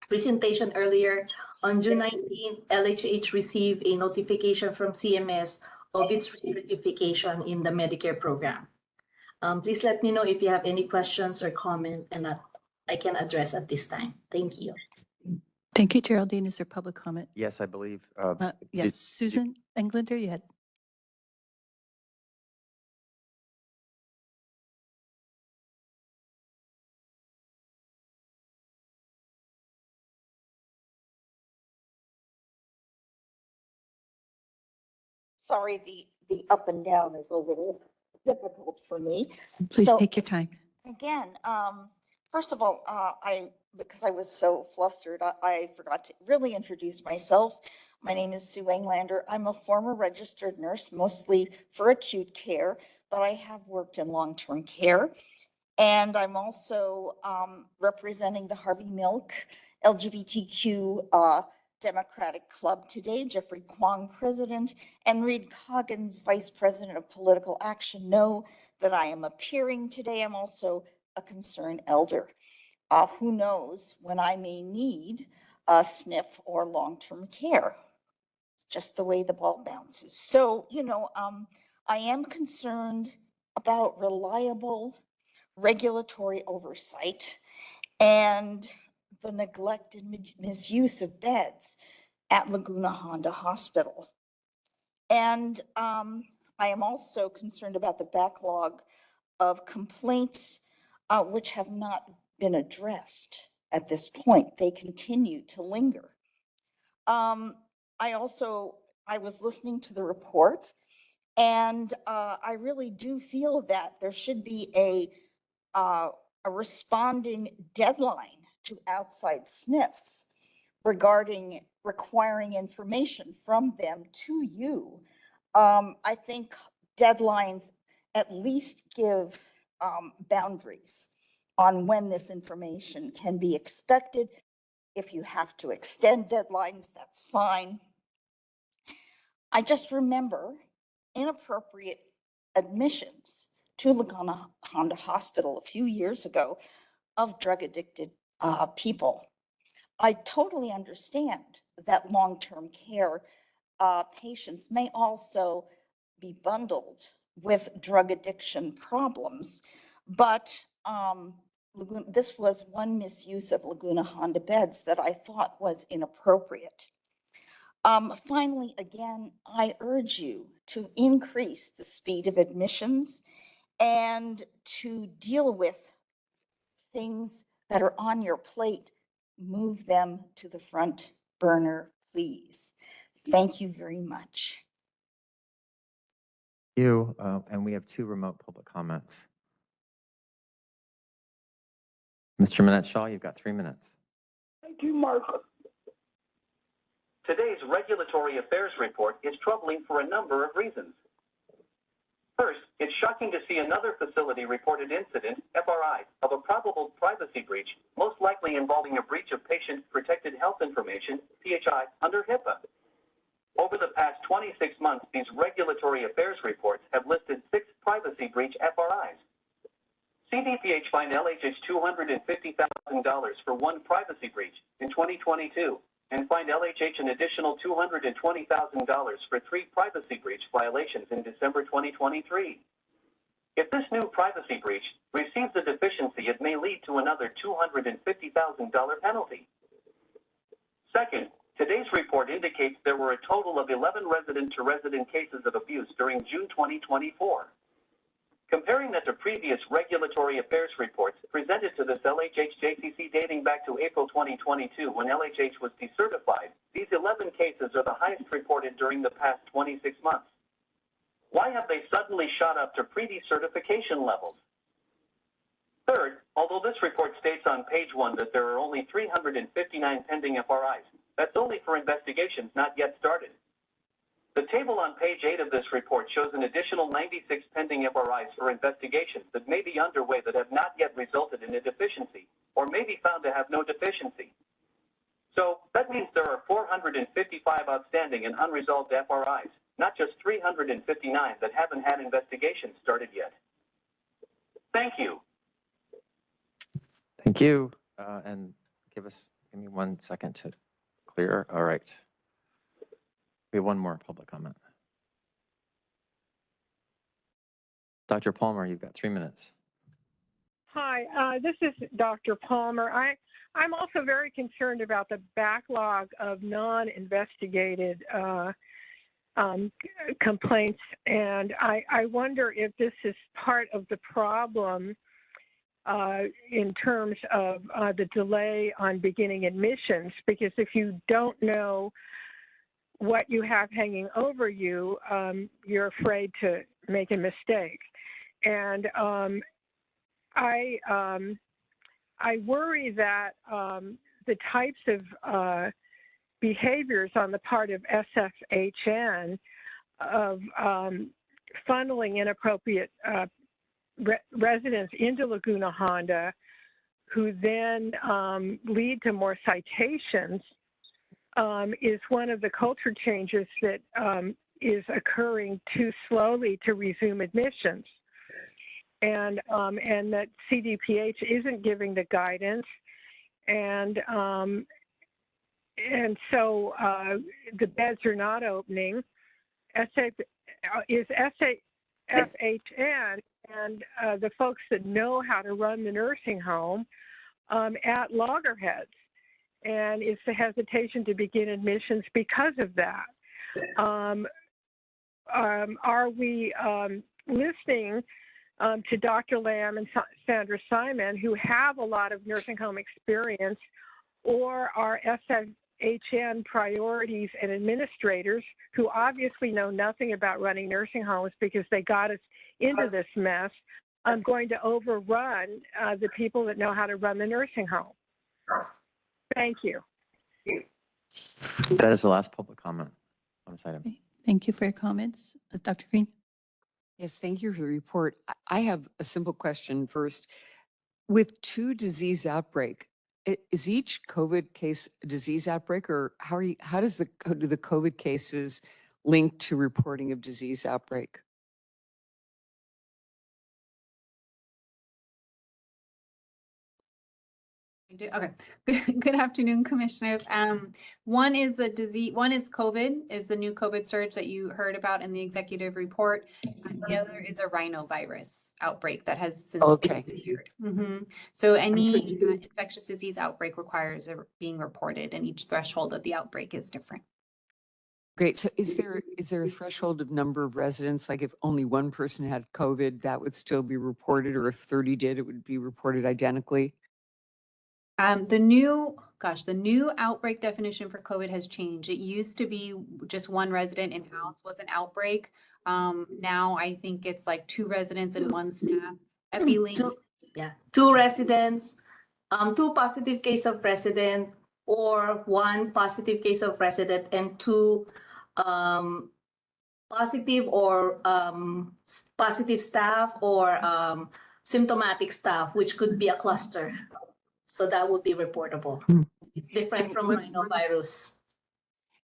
presentation earlier, on June 19th, LHH received a notification from CMS of its recertification in the Medicare program. Please let me know if you have any questions or comments and that I can address at this time. Thank you. Thank you, Geraldine. Is there public comment? Yes, I believe. Yes, Susan Englander, you had. Sorry, the up and down is a little difficult for me. Please So, take your time. again, first of all, because I was so flustered, I forgot to really introduce myself. My name is Sue Englander. I'm a former registered nurse, mostly for acute care, but I have worked in long-term care. And I'm also representing the Harvey Milk LGBTQ Democratic Club today. Jeffrey Kwong, president, and Reed Coggins, vice president of political action, know that I am appearing today. I'm also a concerned elder. Who knows when I may need a SNF or long-term care. It's just the way the ball bounces. So, I am concerned about reliable regulatory oversight and the neglect and misuse of beds at Laguna Honda Hospital. And I am also concerned about the backlog of complaints which have not been addressed at this point. They continue to linger. I was listening to the report, and I really do feel that there should be a responding deadline to outside SNFs regarding requiring information from them to you. I think deadlines at least give boundaries on when this information can be expected. If you have to extend deadlines, that's fine. I just remember inappropriate admissions to Laguna Honda Hospital a few years ago of drug addicted people. I totally understand that long-term care patients may also be bundled with drug addiction problems, but this was one misuse of Laguna Honda beds that I thought was inappropriate. Finally, again, I urge you to increase the speed of admissions and to deal with things that are on your plate, move them to the front burner, please. Thank you very much. And we have 2 remote public comments. Mr. Manette Shaw, you've got 3 minutes. Thank you, Martha. Today's regulatory affairs report is troubling for a number of reasons. First, it's shocking to see another facility reported incident, FRI, of a probable privacy breach, most likely involving a breach of patient protected health information, PHI, under HIPAA. Over the past 26 months, these regulatory affairs reports have listed 6 privacy breach FRIs. CDPH fined LHH $250,000 for 1 privacy breach in 2022 and fined LHH an additional $220,000 for 3 privacy breach violations in December 2023. If this new privacy breach receives a deficiency, it may lead to another $250,000 penalty. Second, today's report indicates there were a total of 11 resident-to-resident cases of abuse during June 2024. Comparing that to previous regulatory affairs reports presented to this LHH JCC dating back to April 2022 when LHH was decertified, these 11 cases are the highest reported during the past 26 months. Why have they suddenly shot up to pre-decertification levels? Third, although this report states on page 1 that there are only 359 pending FRIs, that's only for investigations not yet started. The table on page 8 of this report shows an additional 96 pending FRIs for investigations that may be underway that have not yet resulted in a deficiency, or may be found to have no deficiency. So that means there are 455 outstanding and unresolved FRIs, not just 359 that haven't had investigations started yet. Thank you. Thank you. And give me 1 second to clear. All right. We have 1 more public comment. Dr. Palmer, you've got 3 minutes. Hi, this is Dr. Palmer. I'm also very concerned about the backlog of non-investigated complaints, and I wonder if this is part of the problem in terms of the delay on beginning admissions, because if you don't know what you have hanging over you, you're afraid to make a mistake. And I worry that the types of behaviors on the part of SFHN of funneling inappropriate residents into Laguna Honda, who then lead to more citations, is one of the culture changes that is occurring too slowly to resume admissions. And that CDPH isn't giving the guidance, and so the beds are not opening. SFHN and the folks that know how to run the nursing home at loggerheads, and it's the hesitation to begin admissions because of that. Are we listening to Dr. Lamb and Sandra Simon, who have a lot of nursing home experience, or are SFHN priorities and administrators who obviously know nothing about running nursing homes because they got us into this mess, going to overrun the people that know how to run the nursing home? Thank you. That is the last public comment on this item. Okay. Thank you for your comments. Dr. Green? Yes, thank you for the report. I have a simple question first. With 2 disease outbreak, is each COVID case a disease outbreak, or how do the COVID cases link to reporting of disease outbreak? Okay. Good afternoon, commissioners. One is a disease. One is COVID, is the new COVID surge that you heard about in the executive report. And the other is a rhinovirus outbreak that has since been cleared. So any infectious disease outbreak requires being reported, and each threshold of the outbreak is different. Great. So is there a threshold of number of residents? Like if only one person had COVID, that would still be reported, or if 30 did, it would be reported identically? The new outbreak definition for COVID has changed. It used to be just one resident in-house was an outbreak. Now I think it's like 2 residents and 1 staff. Two residents, 2 positive case of resident, or 1 positive case of resident and 2 positive or positive staff or symptomatic staff, which could be a cluster. So that would be reportable. It's different from rhinovirus.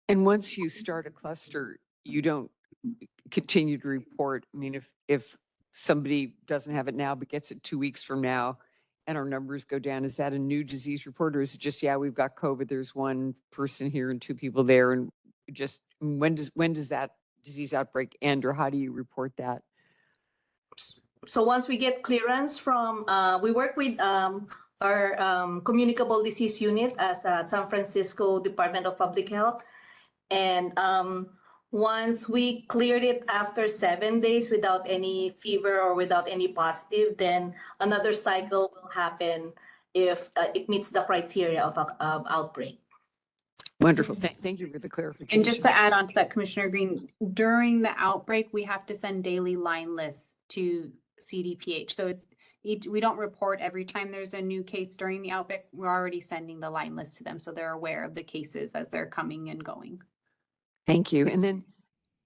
And once you start a cluster, you don't continue to report. I mean, if somebody doesn't have it now but gets it 2 weeks from now and our numbers go down, is that a new disease report, or is it just, yeah, we've got COVID, there's 1 person here and 2 people there, and just when does that disease outbreak end, or how do you report that? So once we get clearance from, we work with our communicable disease unit as San Francisco Department of Public Health. And once we cleared it after 7 days without any fever or without any positive, then another cycle will happen if it meets the criteria of outbreak. Wonderful. Thank you for the clarification. And just to add on to that, Commissioner Green, during the outbreak, we have to send daily line lists to CDPH. So we don't report every time there's a new case during the outbreak. We're already sending the line list to them, so they're aware of the cases as they're coming and going. Thank you. And then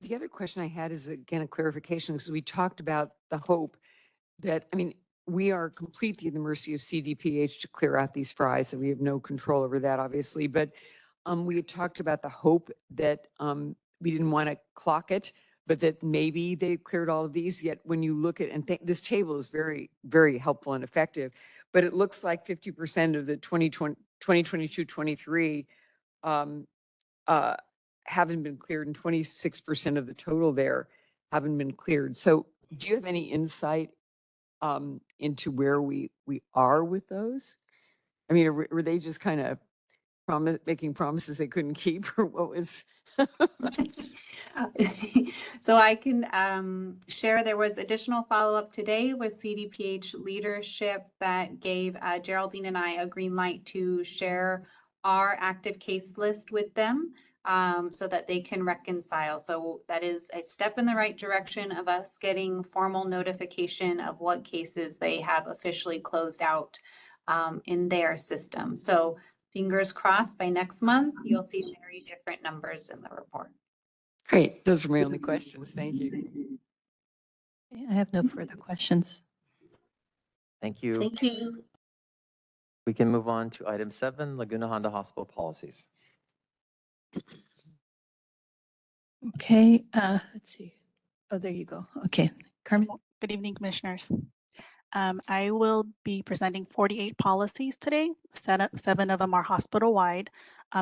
the other question I had is, again, a clarification, because we talked about the hope that, I mean, we are completely at the mercy of CDPH to clear out these fries, and we have no control over that, obviously. But we had talked about the hope that we didn't want to clock it, but that maybe they cleared all of these. Yet when you look at, and this table is very, very helpful and effective, but it looks like 50% of the 2022-23 haven't been cleared, and 26% of the total there haven't been cleared. So do you have any insight into where we are with those? I mean, were they just kind of making promises they couldn't keep, or what was? So I can share, there was additional follow-up today with CDPH leadership that gave Geraldine and I a green light to share our active case list with them. so that they can reconcile. So that is a step in the right direction of us getting formal notification of what cases they have officially closed out in their system. So fingers crossed by next month, you'll see very different numbers in the report. Great. Those are my only questions. Thank you. I have no further questions. Thank you. Thank you. We can move on to item 7, Laguna Honda Hospital policies. Okay, let's see. Oh, there you go. Okay, Carmen. Good evening, Commissioners. I will be presenting 48 policies today. 7 of them are hospital-wide.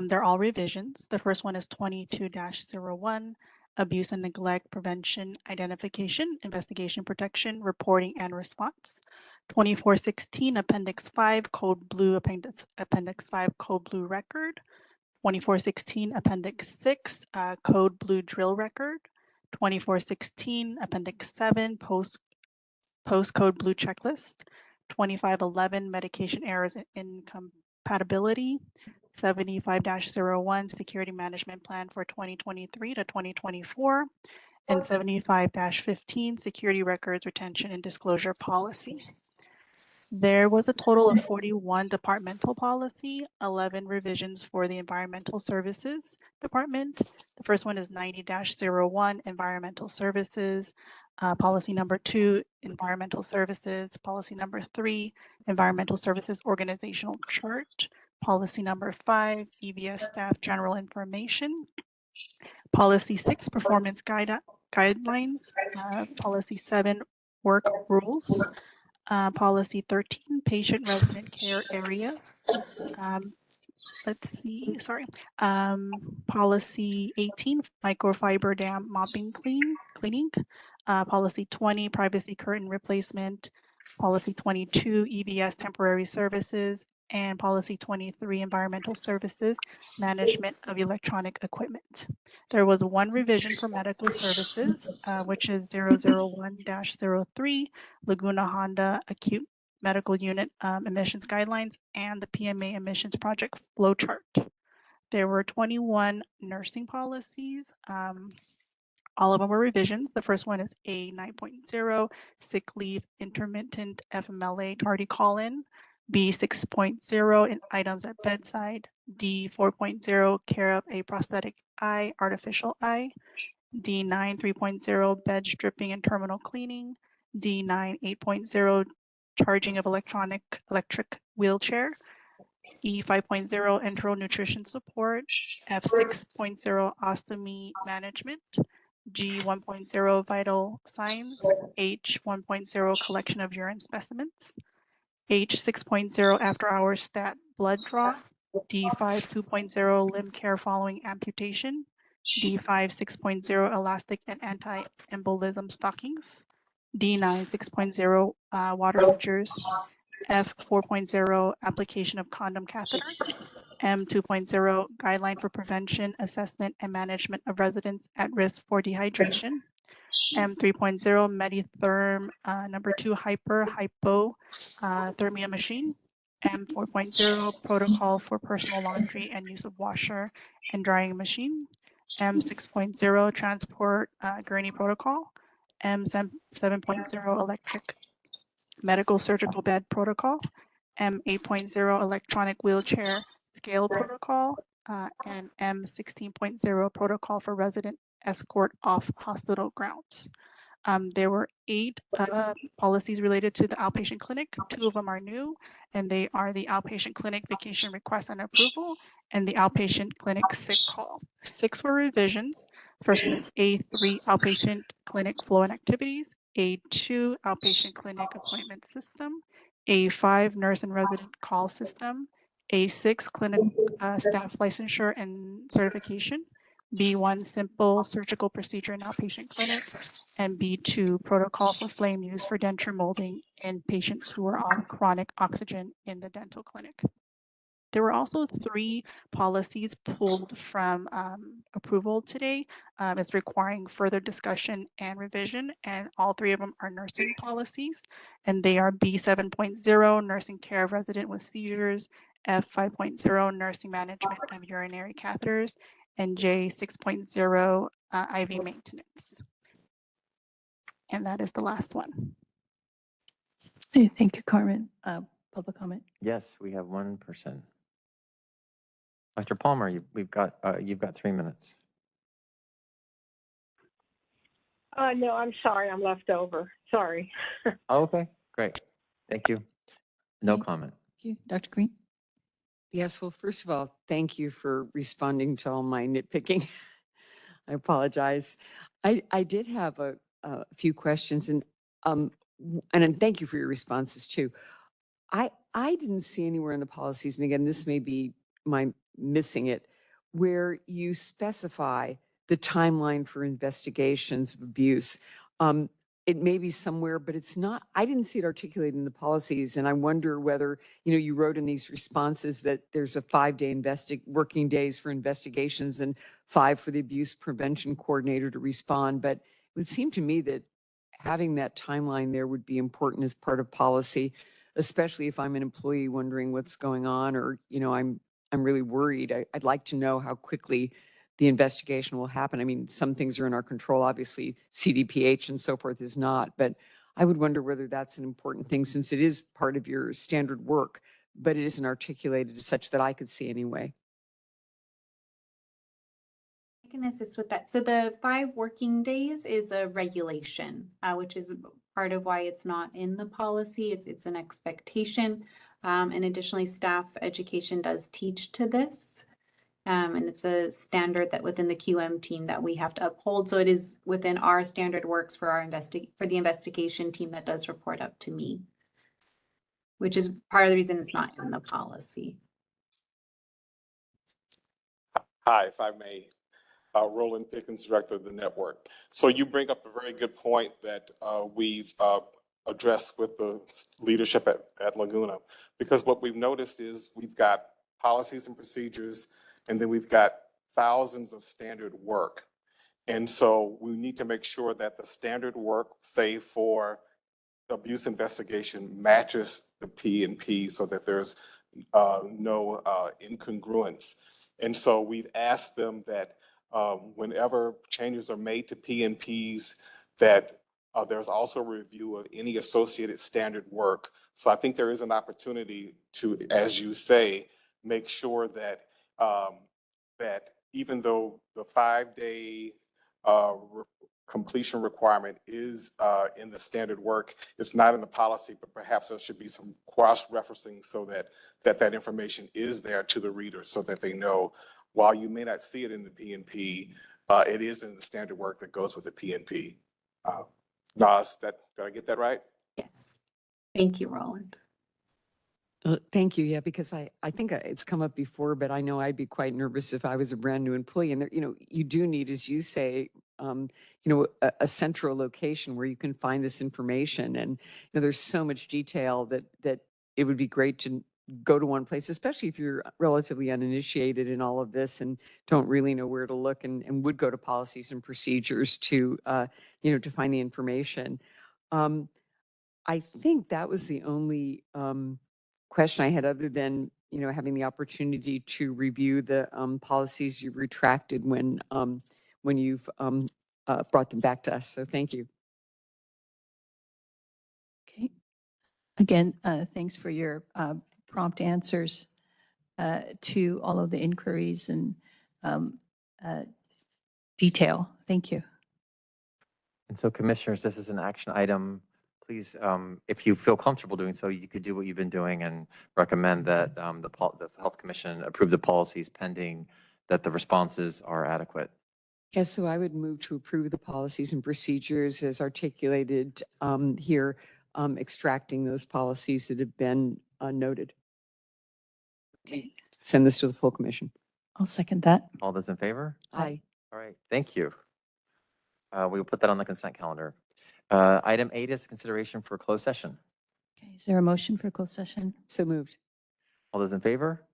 They're all revisions. The first one is 22-01, abuse and neglect prevention, identification, investigation, protection, reporting, and response. 2416, Appendix 5, Code Blue, Appendix 5, Code Blue record. 2416, Appendix 6, Code Blue drill record. 2416, Appendix 7, Postcode Blue checklist. 2511, medication errors and incompatibility. 75-01, security management plan for 2023 to 2024. And 75-15, security records retention and disclosure policy. There was a total of 41 departmental policy, 11 revisions for the Environmental Services Department. The first one is 90-01, Environmental Services. Policy number 2, Environmental Services. Policy number 3, Environmental Services Organizational Chart. Policy number 5, EVS Staff General Information. Policy 6, Performance Guidelines. Policy 7, Work Rules. Policy 13, patient resident care areas. Let's see, sorry. Policy 18, microfiber dam mopping cleaning. Policy 20, privacy curtain replacement. Policy 22, EVS temporary services. And policy 23, environmental services, management of electronic equipment. There was one revision for medical services, which is 001-03, Laguna Honda acute medical unit emissions guidelines and the PMA emissions project flowchart. There were 21 nursing policies. All of them were revisions. The first one is A 9.0, sick leave, intermittent FMLA, tardy call-in. B 6.0, in items at bedside. D 4.0, care of a prosthetic eye, artificial eye. D9 3.0, bed stripping and terminal cleaning. D9 8.0, charging of electric wheelchair. E 5.0, enteral nutrition support. F 6.0, ostomy management. G 1.0, vital signs. H 1.0, collection of urine specimens. H 6.0, after hours stat blood draw. D5 2.0, limb care following amputation. D5 6.0, elastic and anti-embolism stockings. D9 6.0, water features. F 4.0, application of condom catheter. M 2.0, guideline for prevention, assessment, and management of residents at risk for dehydration. M 3.0, Meditherm number 2 hypothermia machine. M 4.0, protocol for personal laundry and use of washer and drying machine. M 6.0, transport gurney protocol. M 7.0, electric medical surgical bed protocol. M 8.0, electronic wheelchair scale protocol. And M 16.0, protocol for resident escort off hospital grounds. There were 8 policies related to the outpatient clinic. 2 of them are new, and they are the outpatient clinic vacation request and approval and the outpatient clinic sick call. 6 were revisions. First one is A3, outpatient clinic flow and activities. A2, outpatient clinic appointment system. A5, nurse and resident call system. A6, clinic staff licensure and certification. B1, simple surgical procedure in outpatient clinic. And B2, protocol for flame use for denture molding in patients who are on chronic oxygen in the dental clinic. There were also 3 policies pulled from approval today. It's requiring further discussion and revision, and all 3 of them are nursing policies, and they are B7.0, nursing care of resident with seizures, F5.0, nursing management of urinary catheters, and J 6.0 IV maintenance. And that is the last one. Hey, thank you, Carmen. Public comment? Yes, we have one person. Dr. Palmer, you've got 3 minutes. No, I'm sorry, I'm left over. Sorry. Oh, okay, great. Thank you. No Okay. comment. Thank you. Dr. Green? Yes, well, first of all, thank you for responding to all my nitpicking. I apologize. I did have a few questions and thank you for your responses too. I didn't see anywhere in the policies, and again, this may be my missing it, where you specify the timeline for investigations of abuse. It may be somewhere, but it's not, I didn't see it articulated in the policies. And I wonder whether, you wrote in these responses that there's a 5-day working days for investigations and 5 for the abuse prevention coordinator to respond. But it would seem to me that having that timeline there would be important as part of policy, especially if I'm an employee wondering what's going on, or, I'm really worried. I'd like to know how quickly the investigation will happen. I mean, some things are in our control, obviously CDPH and so forth is not, but I would wonder whether that's an important thing since it is part of your standard work, but it isn't articulated such that I could see anyway. I can assist with that. So the 5 working days is a regulation, which is part of why it's not in the policy. It's an expectation. And additionally, staff education does teach to this. And it's a standard that within the QM team that we have to uphold. So it is within our standard works for our for the investigation team that does report up to me, which is part of the reason it's not in the policy. Hi, if I may. Roland Pickens, Director of the Network. So you bring up a very good point that we've addressed with the leadership at Laguna, because what we've noticed is we've got policies and procedures, and then we've got thousands of standard work. And so we need to make sure that the standard work, say for the abuse investigation, matches the P&P so that there's no incongruence. And so we've asked them that whenever changes are made to P&Ps, that there's also a review of any associated standard work. So I think there is an opportunity to, as you say, make sure that that even though the 5-day completion requirement is in the standard work, it's not in the policy, but perhaps there should be some cross-referencing so that that information is there to the reader so that they know, while you may not see it in the P&P, it is in the standard work that goes with the P&P. Nas, did I get that right? Yes. Thank you, Roland. Thank you. Yeah, because I think it's come up before, but I know I'd be quite nervous if I was a brand new employee. And there, you do need, as you say, a central location where you can find this information. And there's so much detail that it would be great to go to one place, especially if you're relatively uninitiated in all of this and don't really know where to look, and would go to policies and procedures to to find the information. I think that was the only question I had, other than having the opportunity to review the policies you retracted when you've brought them back to us. So thank you. Okay. Again, thanks for your prompt answers to all of the inquiries and detail. Thank you. And so, commissioners, this is an action item. Please, if you feel comfortable doing so, you could do what you've been doing and recommend that the Health Commission approve the policies pending that the responses are adequate. Yes, so I would move to approve the policies and procedures as articulated here, extracting those policies that have been noted. Okay. Send this to the full commission. I'll second that. All those in favor? Aye. All right, thank you. We will put that on the consent calendar. Item 8 is consideration for closed session. Okay. Is there a motion for closed session? So moved. All those in favor?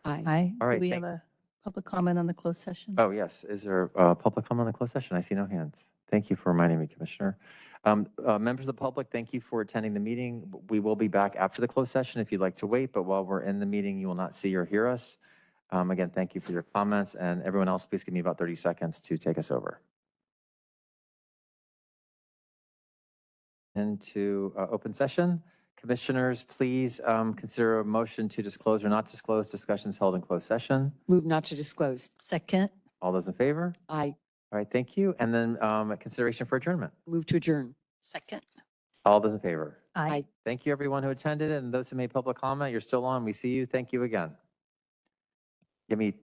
Aye. Aye. All right, Do we have a public comment on the closed session? Oh, yes. Is there public comment on the closed session? I see no hands. Thank you for reminding me, Commissioner. Members of the public, thank you for attending the meeting. We will be back after the closed session if you'd like to wait, but while we're in the meeting, you will not see or hear us. Again, thank you for your comments, and everyone else, please give me about 30 seconds to take us over. Into open session. Commissioners, please consider a motion to disclose or not disclose discussions held in closed session. Move not to disclose. Second. All those in favor? Aye. All right, thank you. And then consideration for adjournment. Move to adjourn. Second. All those in favor? Aye. Thank you, everyone who attended, and those who made public comment. You're still on. We see you. Thank you again. Give me